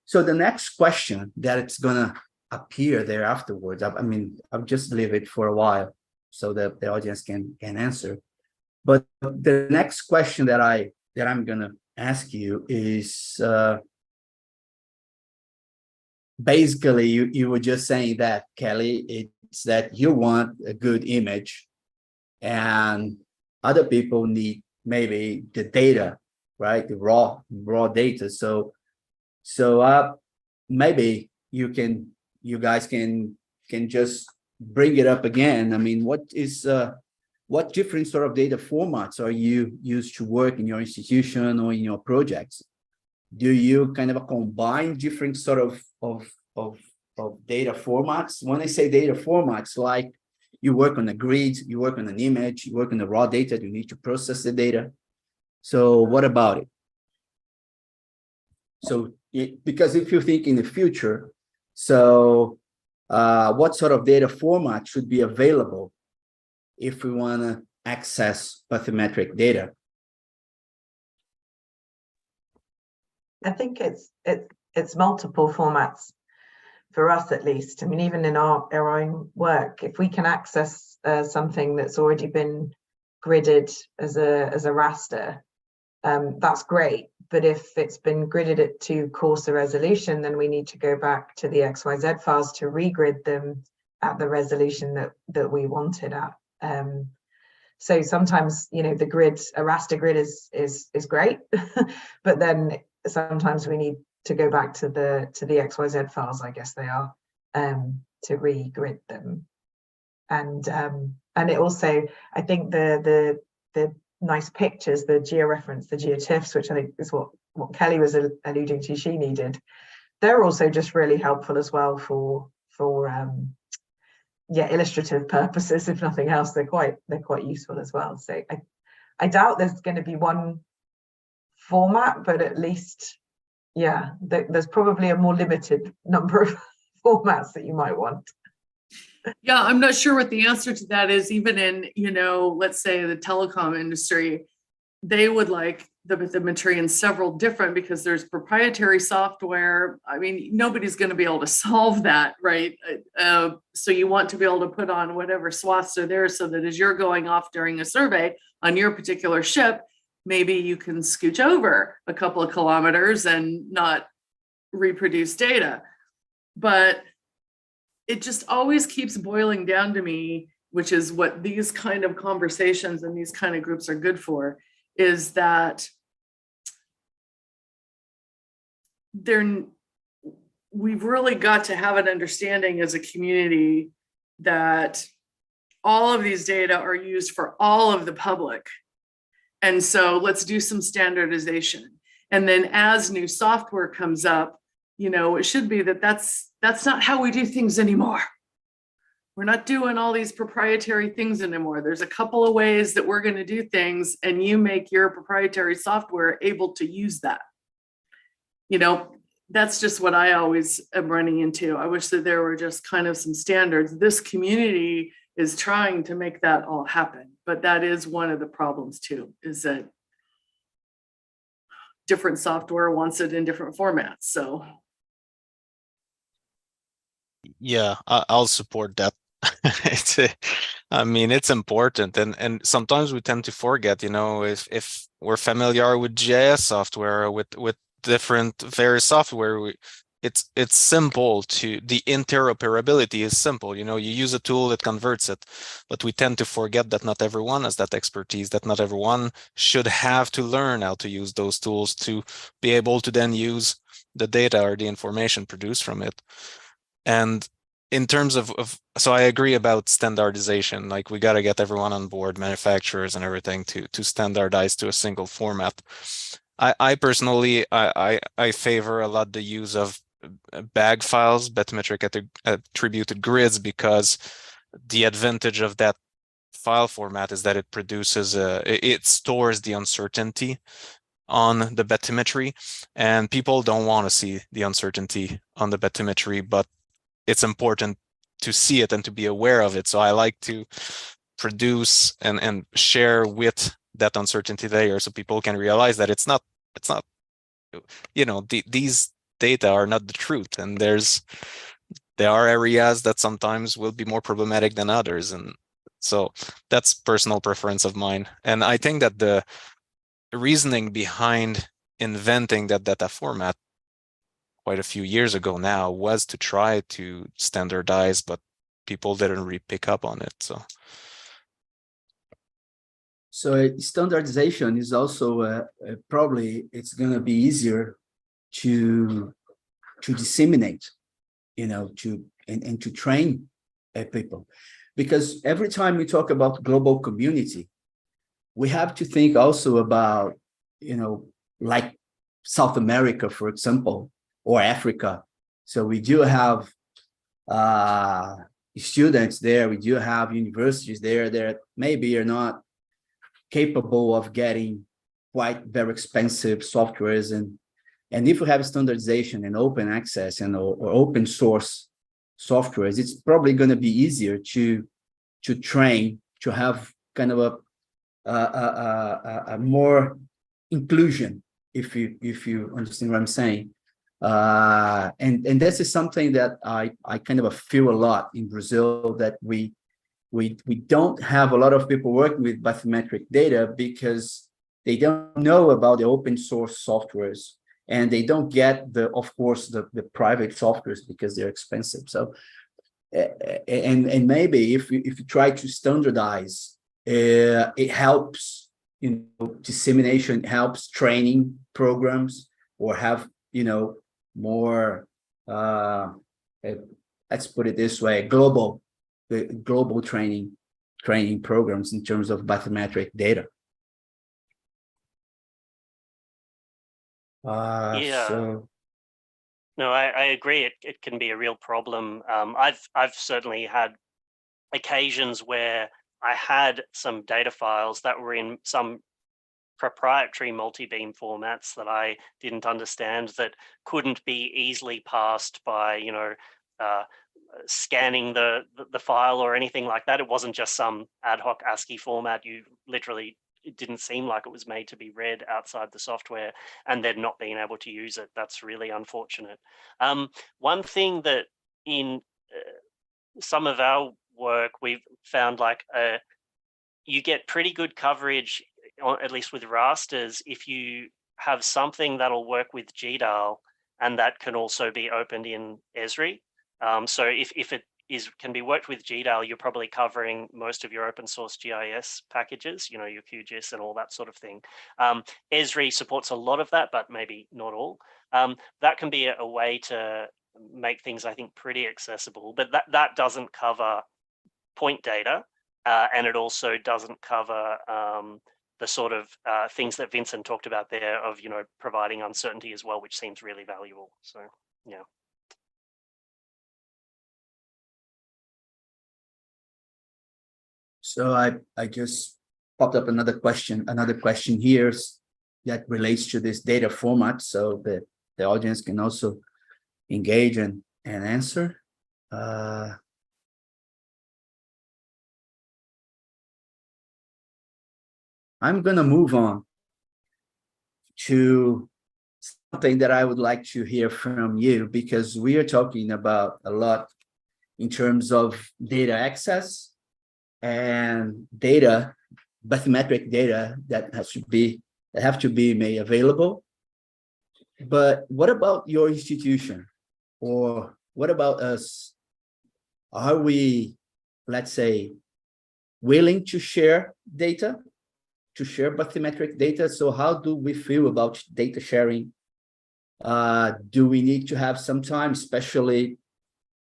So the next question that it's gonna appear there afterwards, I mean, I'll just leave it for a while so that the audience can answer. But the next question that I'm gonna ask you is basically you were just saying that, Kelley, it's that you want a good image and other people need maybe the data, right? The raw data. So maybe you guys can just bring it up again. I mean, what what different sort of data formats are you used to work in your institution or in your projects? Do you kind of combine different sort of data formats? When I say data formats, like you work on a grid, you work on an image, you work on the raw data, you need to process the data. So what about it? So, because if you think in the future, so what sort of data format should be available if we want to access bathymetric data? I think it's multiple formats for us, at least. I mean, even in our own work, if we can access something that's already been gridded as a raster, that's great. But if it's been gridded at too coarse a resolution, then we need to go back to the XYZ files to regrid them at the resolution that we wanted at. So sometimes, you know, the grid, a raster grid is great, but then sometimes we need to go back to the XYZ files, I guess they are, to regrid them. And it also, I think the nice pictures, the georeference, the geotiffs, which I think is what Kelley was alluding to, she needed. They're also just really helpful as well for illustrative purposes, if nothing else. They're quite useful as well. So I doubt there's going to be one format, but at least, yeah, there's probably a more limited number of formats that you might want. Yeah, I'm not sure what the answer to that is. Even in, you know, let's say the telecom industry, they would like the bathymetry in several different, because there's proprietary software. I mean, nobody's going to be able to solve that, right? So you want to be able to put on whatever swaths are there, so that as you're going off during a survey on your particular ship, maybe you can scooch over a couple of kilometers and not reproduce data. But it just always keeps boiling down to me, which is what these kind of conversations and these kind of groups are good for, is that we've really got to have an understanding as a community that all of these data are used for all of the public. And so let's do some standardization. And then as new software comes up, you know, it should be that's not how we do things anymore. We're not doing all these proprietary things anymore. There's a couple of ways that we're going to do things, and you make your proprietary software able to use that. You know, that's just what I always am running into. I wish that there were just kind of some standards. This community is trying to make that all happen, but that is one of the problems too, is that different software wants it in different formats. So yeah, I'll support that. I mean, it's important, and sometimes we tend to forget, you know, if we're familiar with GIS software or with different various software, it's simple the interoperability is simple. You know, you use a tool that converts it, but we tend to forget that not everyone has that expertise, that not everyone should have to learn how to use those tools to be able to then use the data or the information produced from it. And in terms of so I agree about standardization. Like, we got to get everyone on board, manufacturers and everything, to standardize to a single format. I personally, I favor a lot the use of bag files, bathymetric attributed grids, because the advantage of that file format is that it produces it stores the uncertainty on the bathymetry, and people don't want to see the uncertainty on the bathymetry, but it's important to see it and to be aware of it. So I like to produce and share with that uncertainty layer, so people can realize that it's not, you know, these data are not the truth, and there are areas that sometimes will be more problematic than others. And so that's personal preference of mine. And I think that the reasoning behind inventing that data format quite a few years ago now was to try to standardize, but people didn't really pick up on it. So standardization is also probably it's going to be easier to disseminate, you know, and to train people, because every time we talk about global community, we have to think also about, like South America, for example, or Africa. So we do have students there, we do have universities there that maybe are not capable of getting quite very expensive softwares, and if we have standardization and open access and or open source softwares, it's probably going to be easier to train, to have kind of a more inclusion, if you understand what I'm saying. And this is something that I kind of feel a lot in Brazil, that we don't have a lot of people working with bathymetric data because they don't know about the open source softwares, and they don't get of course the private softwares because they're expensive. So and maybe if you try to standardize, it helps, dissemination, helps training programs, or have more let's put it this way, global training programs in terms of bathymetric data. So No, I agree. It can be a real problem. I've certainly had occasions where I had some data files that were in some proprietary multi-beam formats that I didn't understand, that couldn't be easily passed by, scanning the file or anything like that. It wasn't just some ad hoc ASCII format. It didn't seem like it was made to be read outside the software, and then not being able to use it. That's really unfortunate. One thing that in some of our work, we've found you get pretty good coverage, at least with rasters, if you have something that'll work with GDAL, and that can also be opened in Esri. So if it can be worked with GDAL, you're probably covering most of your open source GIS packages, your QGIS and all that sort of thing. Esri supports a lot of that, but maybe not all. That can be a way to make things, I think, pretty accessible, but that doesn't cover point data, and it also doesn't cover the sort of things that Vincent talked about there of, providing uncertainty as well, which seems really valuable. So, yeah. So I just popped up another question here that relates to this data format, so that the audience can also engage and answer. I'm going to move on to something that I would like to hear from you, because we are talking about a lot in terms of data access and data, bathymetric data that have to be made available. But what about your institution, or what about us? Are we, let's say, willing to share data, to share bathymetric data? So how do we feel about data sharing? Do we need to have some time, especially,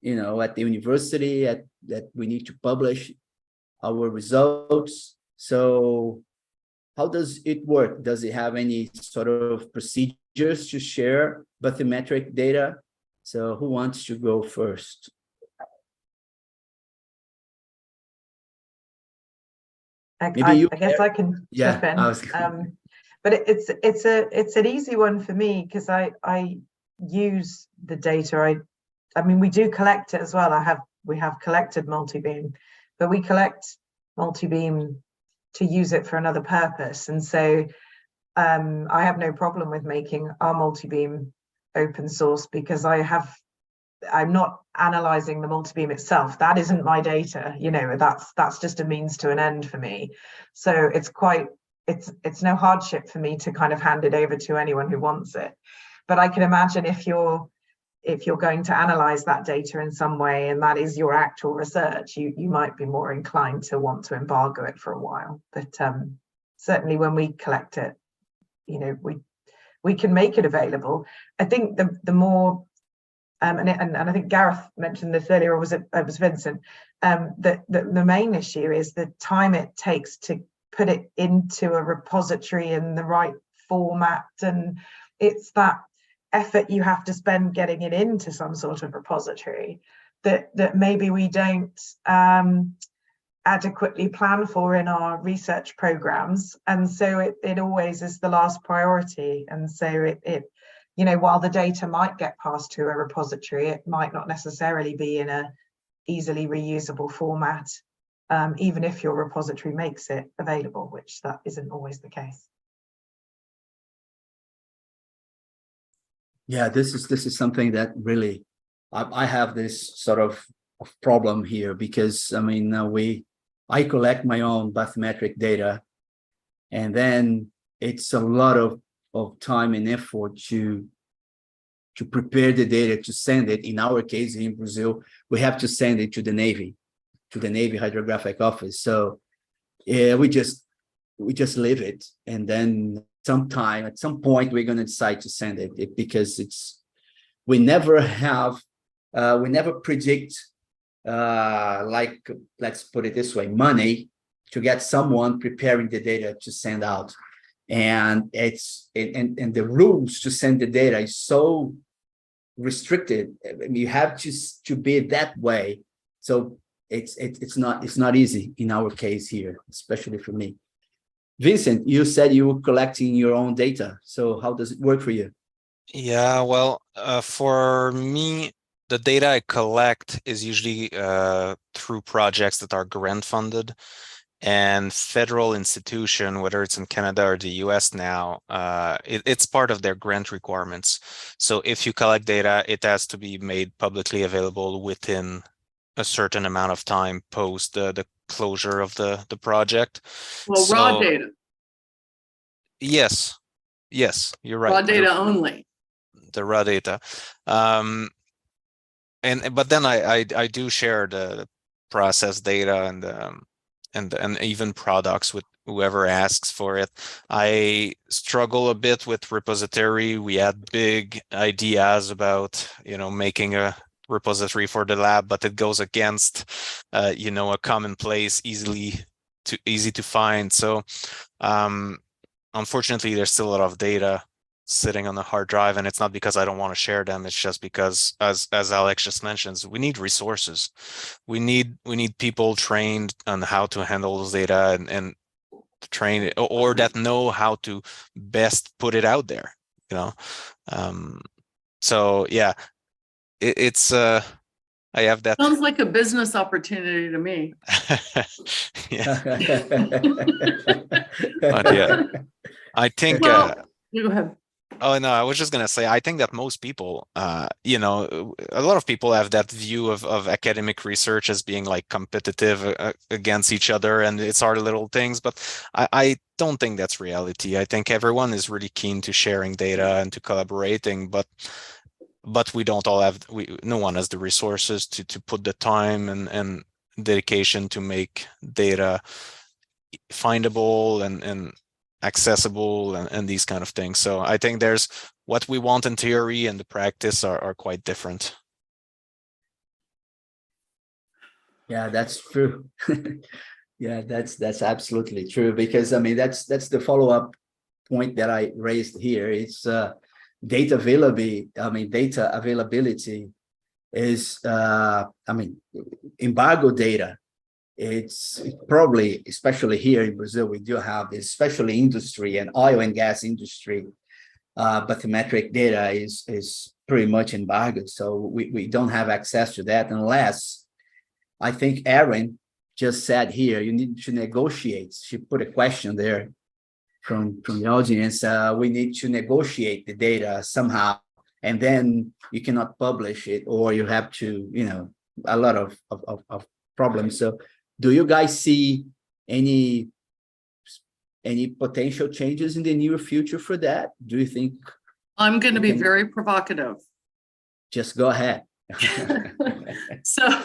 at the university, that we need to publish our results? So how does it work? Does it have any sort of procedures to share bathymetric data? So who wants to go first? I guess I can jump in. But it's an easy one for me, because I use the data. I mean, we do collect it as well. We have collected multi-beam, but we collect multi-beam to use it for another purpose. And so I have no problem with making our multi-beam open source, because I'm not analyzing the multi-beam itself. That isn't my data. That's just a means to an end for me. So it's no hardship for me to kind of hand it over to anyone who wants it. But I can imagine if you're going to analyze that data in some way, and that is your actual research, you might be more inclined to want to embargo it for a while. But certainly when we collect it, we can make it available. I think the more and I think Gareth mentioned this earlier, or was it was Vincent, that the main issue is the time it takes to put it into a repository in the right format, and it's that effort you have to spend getting it into some sort of repository that maybe we don't adequately plan for in our research programs, and so it always is the last priority. And so it you know, while the data might get passed to a repository, it might not necessarily be in a easily reusable format, even if your repository makes it available, which that isn't always the case. Yeah, this is something that really I have this sort of problem here, because I mean I collect my own bathymetric data, and then it's a lot of time and effort to prepare the data, to send it. In our case in Brazil, we have to send it to the Navy Hydrographic Office. So yeah, we just leave it, and then at some point we're going to decide to send it, because we never predict, like, let's put it this way, money to get someone preparing the data to send out. And and the rules to send the data is so restricted. I mean, you have to be that way. So it's not easy in our case here, especially for me. Vincent, you said you were collecting your own data. So how does it work for you? Yeah, well, for me, the data I collect is usually through projects that are grant funded, and federal institution, whether it's in Canada or the US now, it's part of their grant requirements. So if you collect data, it has to be made publicly available within a certain amount of time post the closure of the project. Well, raw data. Yes, you're right. Raw data only. The raw data. But then I do share the processed data and even products with whoever asks for it. I struggle a bit with repository. We had big ideas about, making a repository for the lab, but it goes against, a commonplace, easy to find. So, unfortunately, there's still a lot of data sitting on the hard drive, and it's not because I don't want to share them. It's just because, as Alex just mentions, we need resources. We need people trained on how to handle those data and train, or that know how to best put it out there. So yeah, it's I have that. Sounds like a business opportunity to me. Yeah. But yeah, I think. You go ahead. Oh, no, I was just going to say, I think that most people, a lot of people have that view of academic research as being like competitive against each other, and it's our little things, but I don't think that's reality. I think everyone is really keen to sharing data and to collaborating, but we don't all have, no one has the resources to put the time and dedication to make data findable and accessible and these kind of things. So I think there's what we want in theory and the practice are quite different. Yeah, that's true. Yeah, that's absolutely true, because I mean that's the follow-up point that I raised here. It's data availability is embargo data. It's probably, especially here in Brazil, we do have, especially industry and oil and gas industry, bathymetric data is pretty much embargoed. So we don't have access to that unless, I think Erin just said here, you need to negotiate. She put a question there from the audience. We need to negotiate the data somehow, and then you cannot publish it, or you have to, a lot of problems. So do you guys see any potential changes in the near future for that? Do you think? I'm going to be very provocative. Just go ahead. So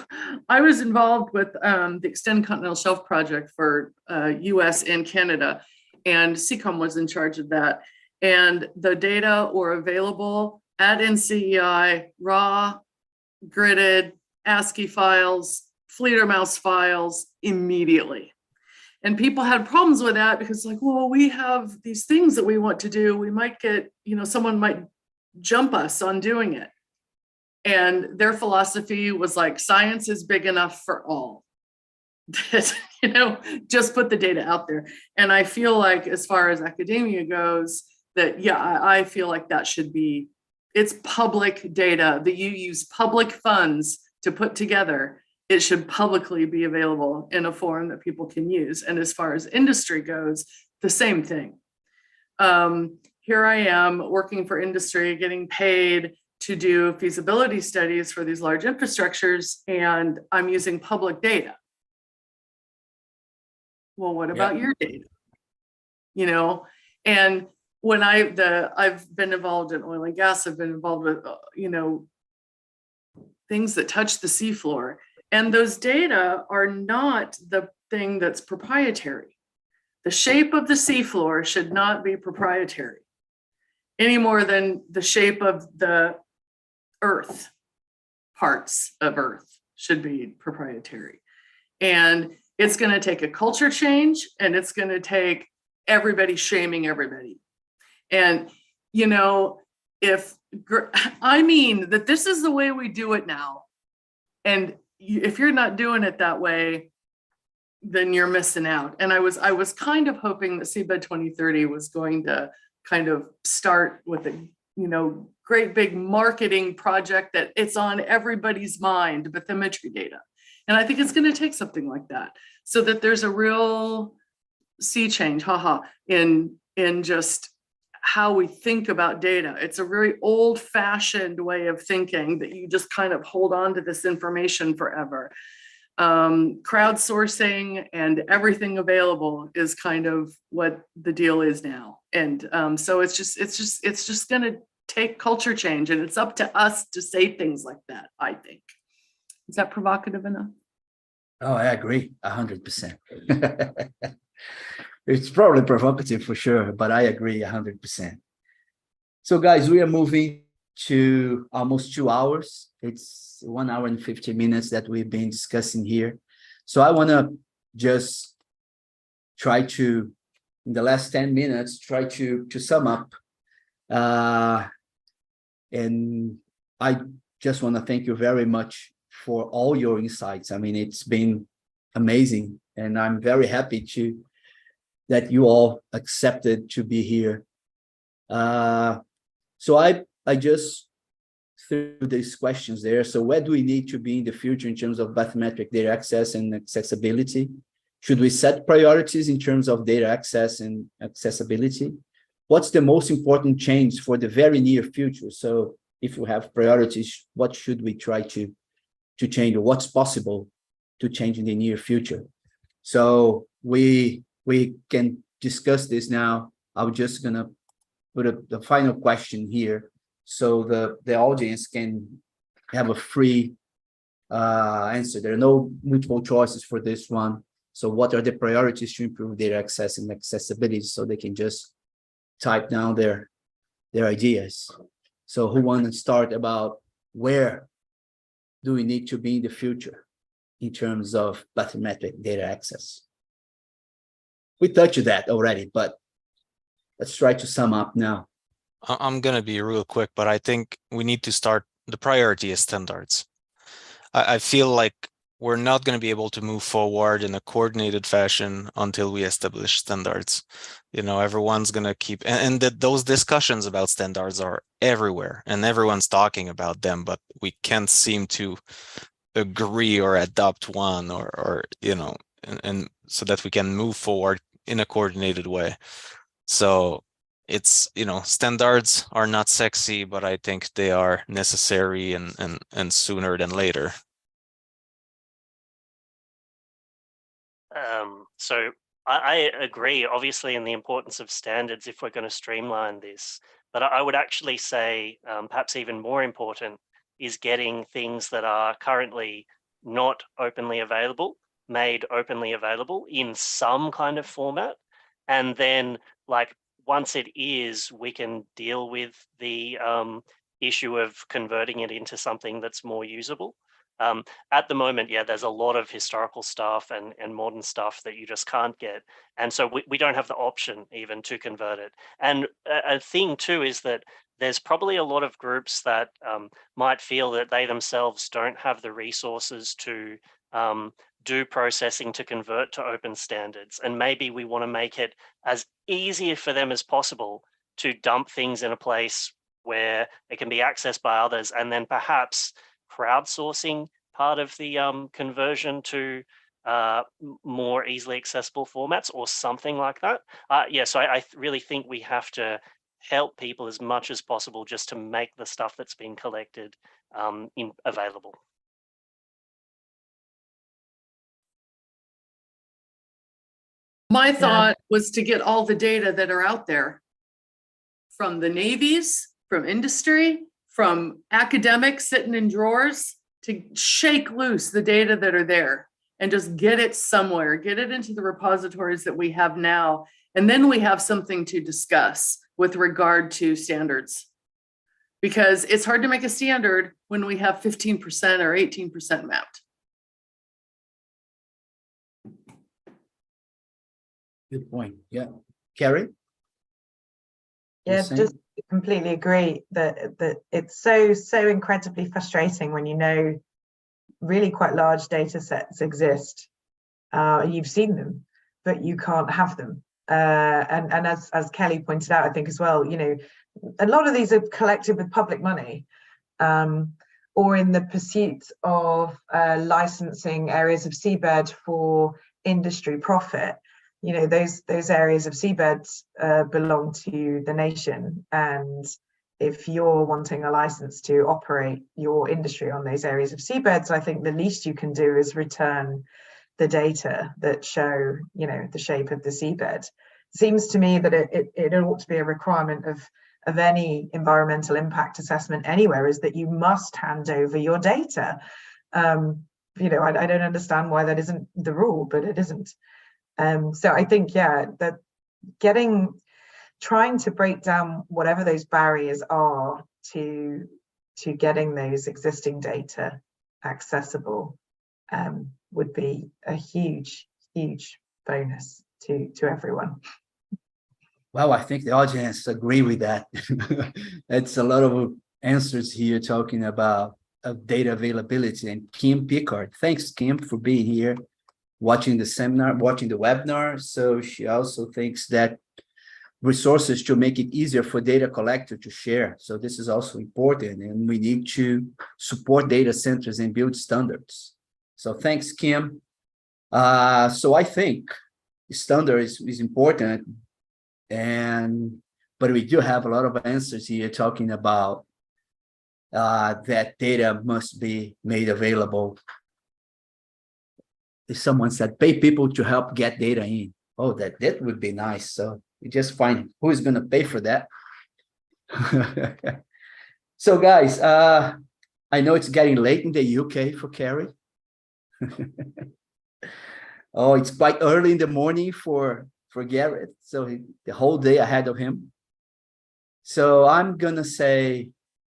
I was involved with the Extend Continental Shelf project for US and Canada, and TSCOM was in charge of that. And the data were available at NCEI, raw gridded, ASCII files, Fledermaus files immediately. And people had problems with that because like, well, we have these things that we want to do. We might get, someone might jump us on doing it. And their philosophy was like, science is big enough for all. That, just put the data out there. And I feel like as far as academia goes, that, yeah, I feel like that should be, it's public data that you use public funds to put together. It should publicly be available in a form that people can use. And as far as industry goes, the same thing. Here I am working for industry, getting paid to do feasibility studies for these large infrastructures, and I'm using public data. Well, what about your data? And when I've been involved in oil and gas, I've been involved with, things that touch the seafloor. And those data are not the thing that's proprietary. The shape of the seafloor should not be proprietary any more than the shape of the earth, parts of earth should be proprietary. And it's going to take a culture change, and it's going to take everybody shaming everybody. And, if that this is the way we do it now. And if you're not doing it that way, then you're missing out. And I was kind of hoping that Seabed 2030 was going to kind of start with a, great big marketing project that it's on everybody's mind, bathymetry data. And I think it's going to take something like that so that there's a real sea change, in just how we think about data. It's a very old-fashioned way of thinking that you just kind of hold on to this information forever. Crowdsourcing and everything available is kind of what the deal is now. And so it's just going to take culture change, and it's up to us to say things like that, I think. Is that provocative enough? Oh, I agree 100%. It's probably provocative for sure, but I agree 100%. So guys, we are moving to almost 2 hours. It's 1 hour and 50 minutes that we've been discussing here. So I want to just try to, in the last 10 minutes, try to sum up. And I just want to thank you very much for all your insights. I mean, it's been amazing, and I'm very happy that you all accepted to be here. So I just threw these questions there. So where do we need to be in the future in terms of bathymetric data access and accessibility? Should we set priorities in terms of data access and accessibility? What's the most important change for the very near future? So if we have priorities, what should we try to change, or what's possible to change in the near future? So we can discuss this now. I'm just gonna put the final question here so the audience can have a free answer. There are no multiple choices for this one. So what are the priorities to improve data access and accessibility? So they can just type down their ideas. So who wants to start about where do we need to be in the future in terms of bathymetric data access? We touched that already, but let's try to sum up now. I'm going to be real quick, but I think we need to start. The priority is standards. I feel like we're not going to be able to move forward in a coordinated fashion until we establish standards. Everyone's going to keep, and those discussions about standards are everywhere, and everyone's talking about them, but we can't seem to agree or adopt one, or and so that we can move forward in a coordinated way. So it's, standards are not sexy, but I think they are necessary and sooner than later. So I agree, obviously, in the importance of standards if we're going to streamline this. But I would actually say perhaps even more important is getting things that are currently not openly available made openly available in some kind of format. And then, like, once it is, we can deal with the issue of converting it into something that's more usable. At the moment, yeah, there's a lot of historical stuff and modern stuff that you just can't get. And so we don't have the option even to convert it. And a thing too is that there's probably a lot of groups that might feel that they themselves don't have the resources to do processing to convert to open standards. And maybe we want to make it as easy for them as possible to dump things in a place where it can be accessed by others, and then perhaps crowdsourcing part of the conversion to more easily accessible formats or something like that. Yeah, so I really think we have to help people as much as possible just to make the stuff that's been collected available. My thought was to get all the data that are out there from the navies, from industry, from academics sitting in drawers, to shake loose the data that are there and just get it somewhere, get it into the repositories that we have now. And then we have something to discuss with regard to standards. Because it's hard to make a standard when we have 15% or 18% mapped. Good point. Yeah. Kerry? Yeah, Same? just completely agree that it's so incredibly frustrating when you know really quite large data sets exist. You've seen them, but you can't have them. And as Kelley pointed out, I think as well, you know, a lot of these are collected with public money, or in the pursuit of licensing areas of seabed for industry profit. You know, those areas of seabeds belong to the nation, and if you're wanting a license to operate your industry on those areas of seabeds, I think the least you can do is return the data that show, you know, the shape of the seabed. It seems to me that it ought to be a requirement of any environmental impact assessment anywhere, is that you must hand over your data. You know, I don't understand why that isn't the rule, but it isn't. So I think, yeah, that trying to break down whatever those barriers are to getting those existing data accessible would be a huge bonus to everyone. Well, I think the audience agree with that. It's a lot of answers here talking about data availability. And Kim Pickard, thanks Kim for being here, watching the seminar, watching the webinar. So she also thinks that resources to make it easier for data collector to share. So this is also important, and we need to support data centers and build standards. So thanks, Kim. So I think standard is important, but we do have a lot of answers here talking about that data must be made available. If someone said, pay people to help get data in. Oh, that would be nice. So you just find who is going to pay for that. So guys, I know it's getting late in the UK for Kerry. Oh, it's quite early in the morning for Gareth. So the whole day ahead of him. So I'm going to say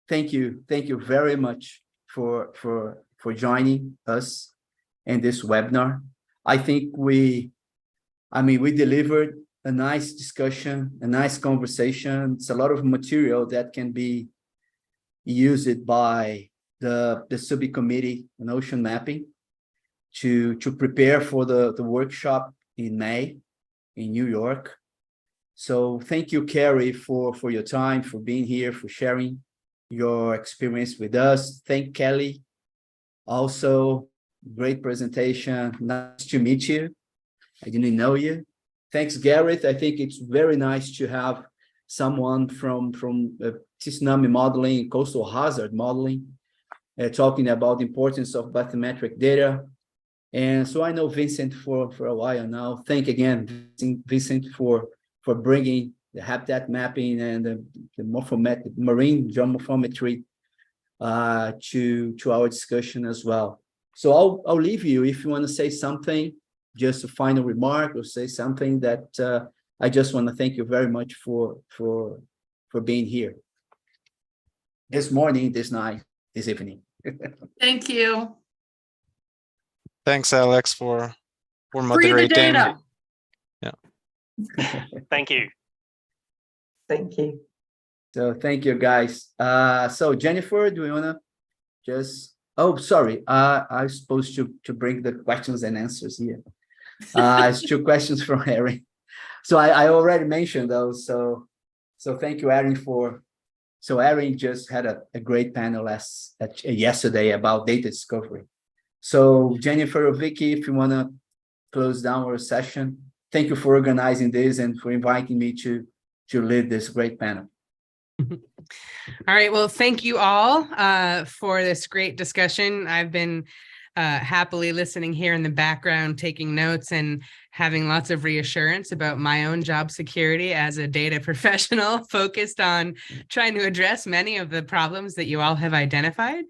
thank you very much for joining us in this webinar. I think we delivered a nice discussion, a nice conversation. It's a lot of material that can be used by the subcommittee on ocean mapping to prepare for the workshop in May in New York. So thank you, Kerry, for your time, for being here, for sharing your experience with us. Thank Kelley. Also, great presentation. Nice to meet you. I didn't know you. Thanks, Gareth. I think it's very nice to have someone from tsunami modeling, coastal hazard modeling, talking about the importance of bathymetric data. And so I know Vincent for a while now. Thank again, Vincent, for bringing the habitat mapping and the marine geomorphometry to our discussion as well. So I'll leave you if you want to say something, just a final remark or say something that I just want to thank you very much for being here. this morning, this night, this evening. Thank you. Thanks, Alex, for Free the moderating. data. Thank you. Thank you. So thank you, guys. So Jennifer, do you wanna just? Oh, sorry. I was supposed to bring the questions and answers here. It's 2 questions from Harry. So I already mentioned those. So thank you, Erin, for. So Erin just had a great panel yesterday about data discovery. So Jennifer or Vicky, if you wanna close down our session, thank you for organizing this and for inviting me to lead this great panel. All right. Well, thank you all for this great discussion. I've been happily listening here in the background, taking notes and having lots of reassurance about my own job security as a data professional focused on trying to address many of the problems that you all have identified.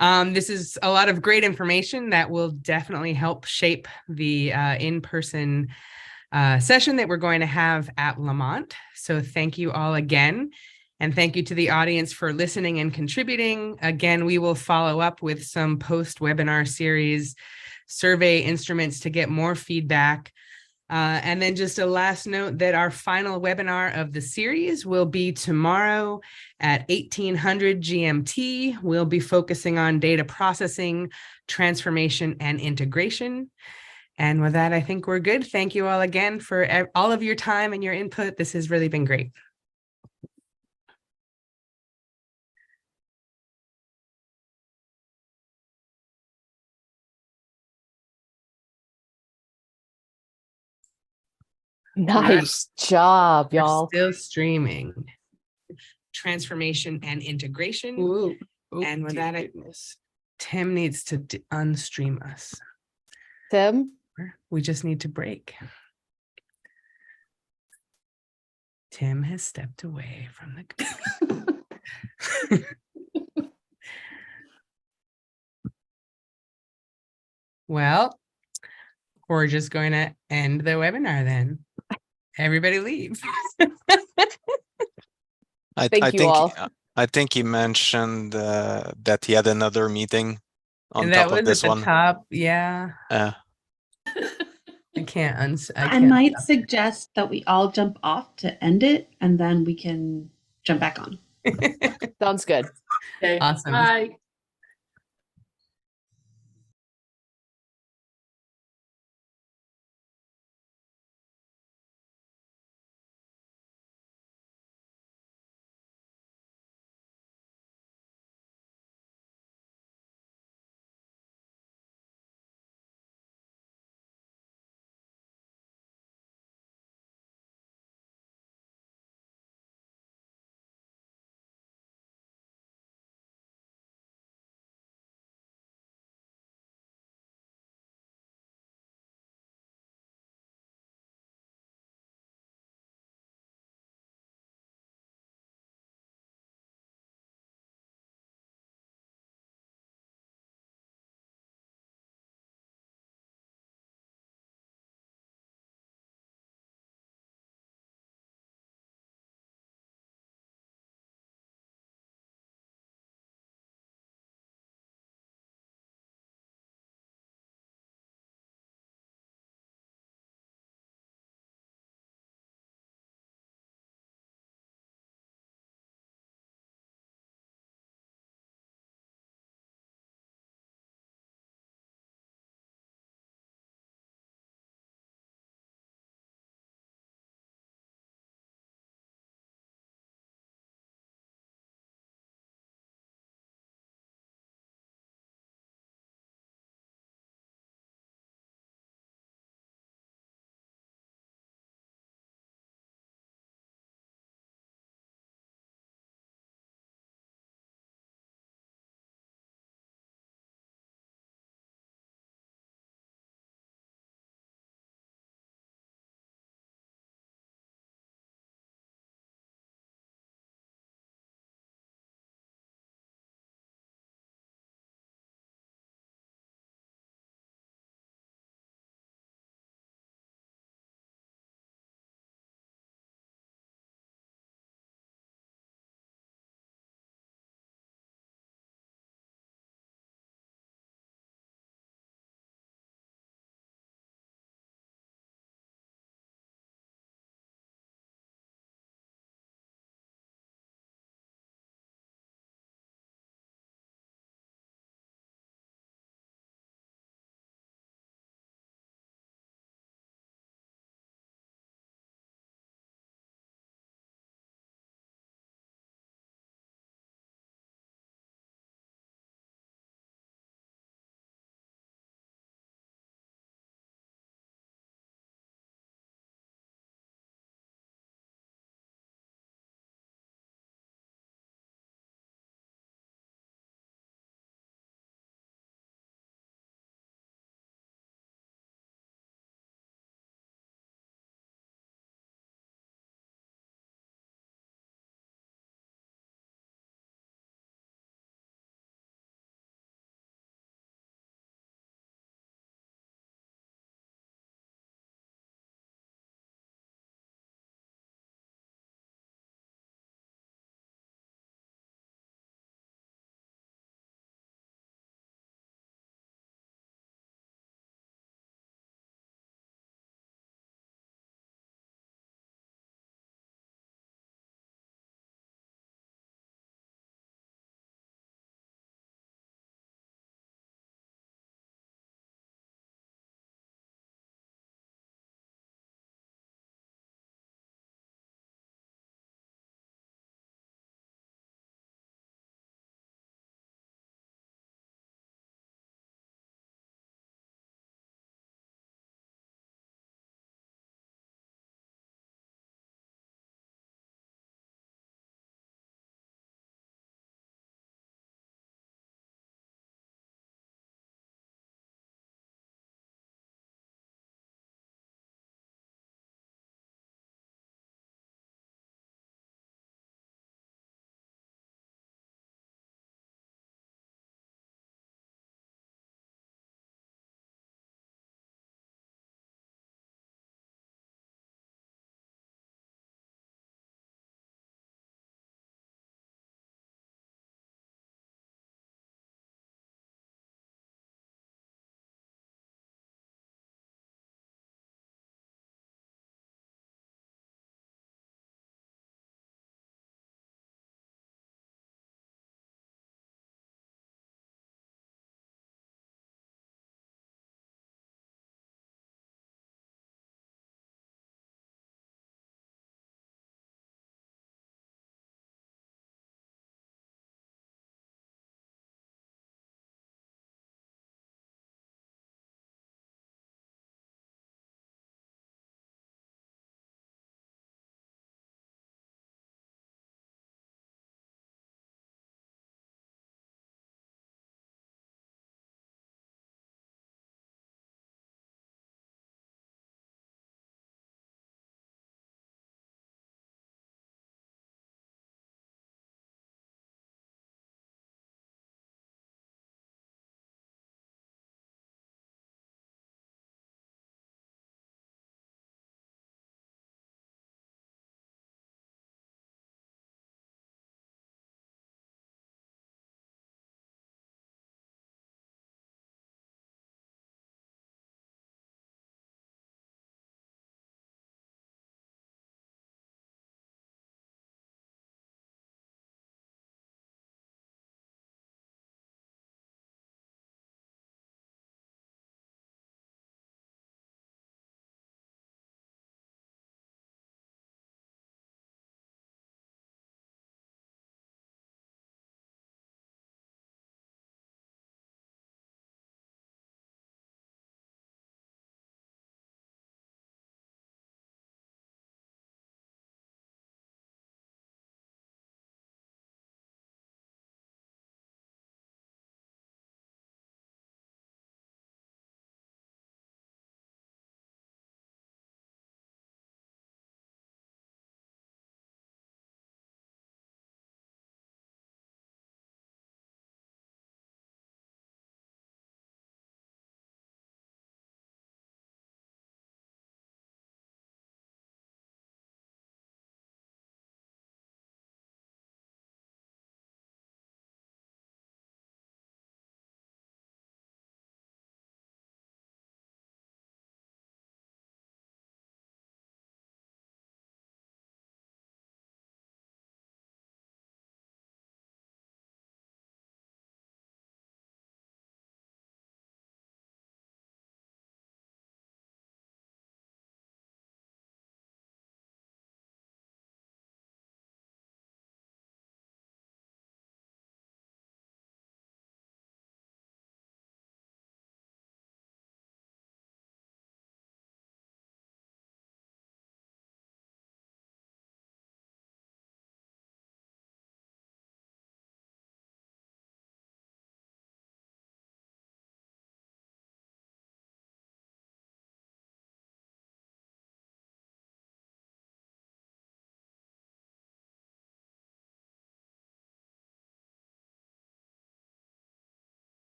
This is a lot of great information that will definitely help shape the in-person session that we're going to have at Lamont. So thank you all again. And thank you to the audience for listening and contributing. Again, we will follow up with some post-webinar series survey instruments to get more feedback. And then just a last note that our final webinar of the series will be tomorrow at 1800 GMT. We'll be focusing on data processing, transformation, and integration. And with that, I think we're good. Thank you all again for all of your time and your input. This has really been great. Nice job, y'all. We're still streaming. Transformation and integration. Ooh. And with that, Tim needs to unstream us. Tim? We just need to break. Tim has stepped away from the. Well, we're just going to end the webinar then. Everybody leave. I think he mentioned that he had another meeting on And top that of was this at the one. top. Yeah. Yeah. I might suggest that we all jump off to end it, and then we can jump back on. Sounds good. Okay. Awesome. Bye.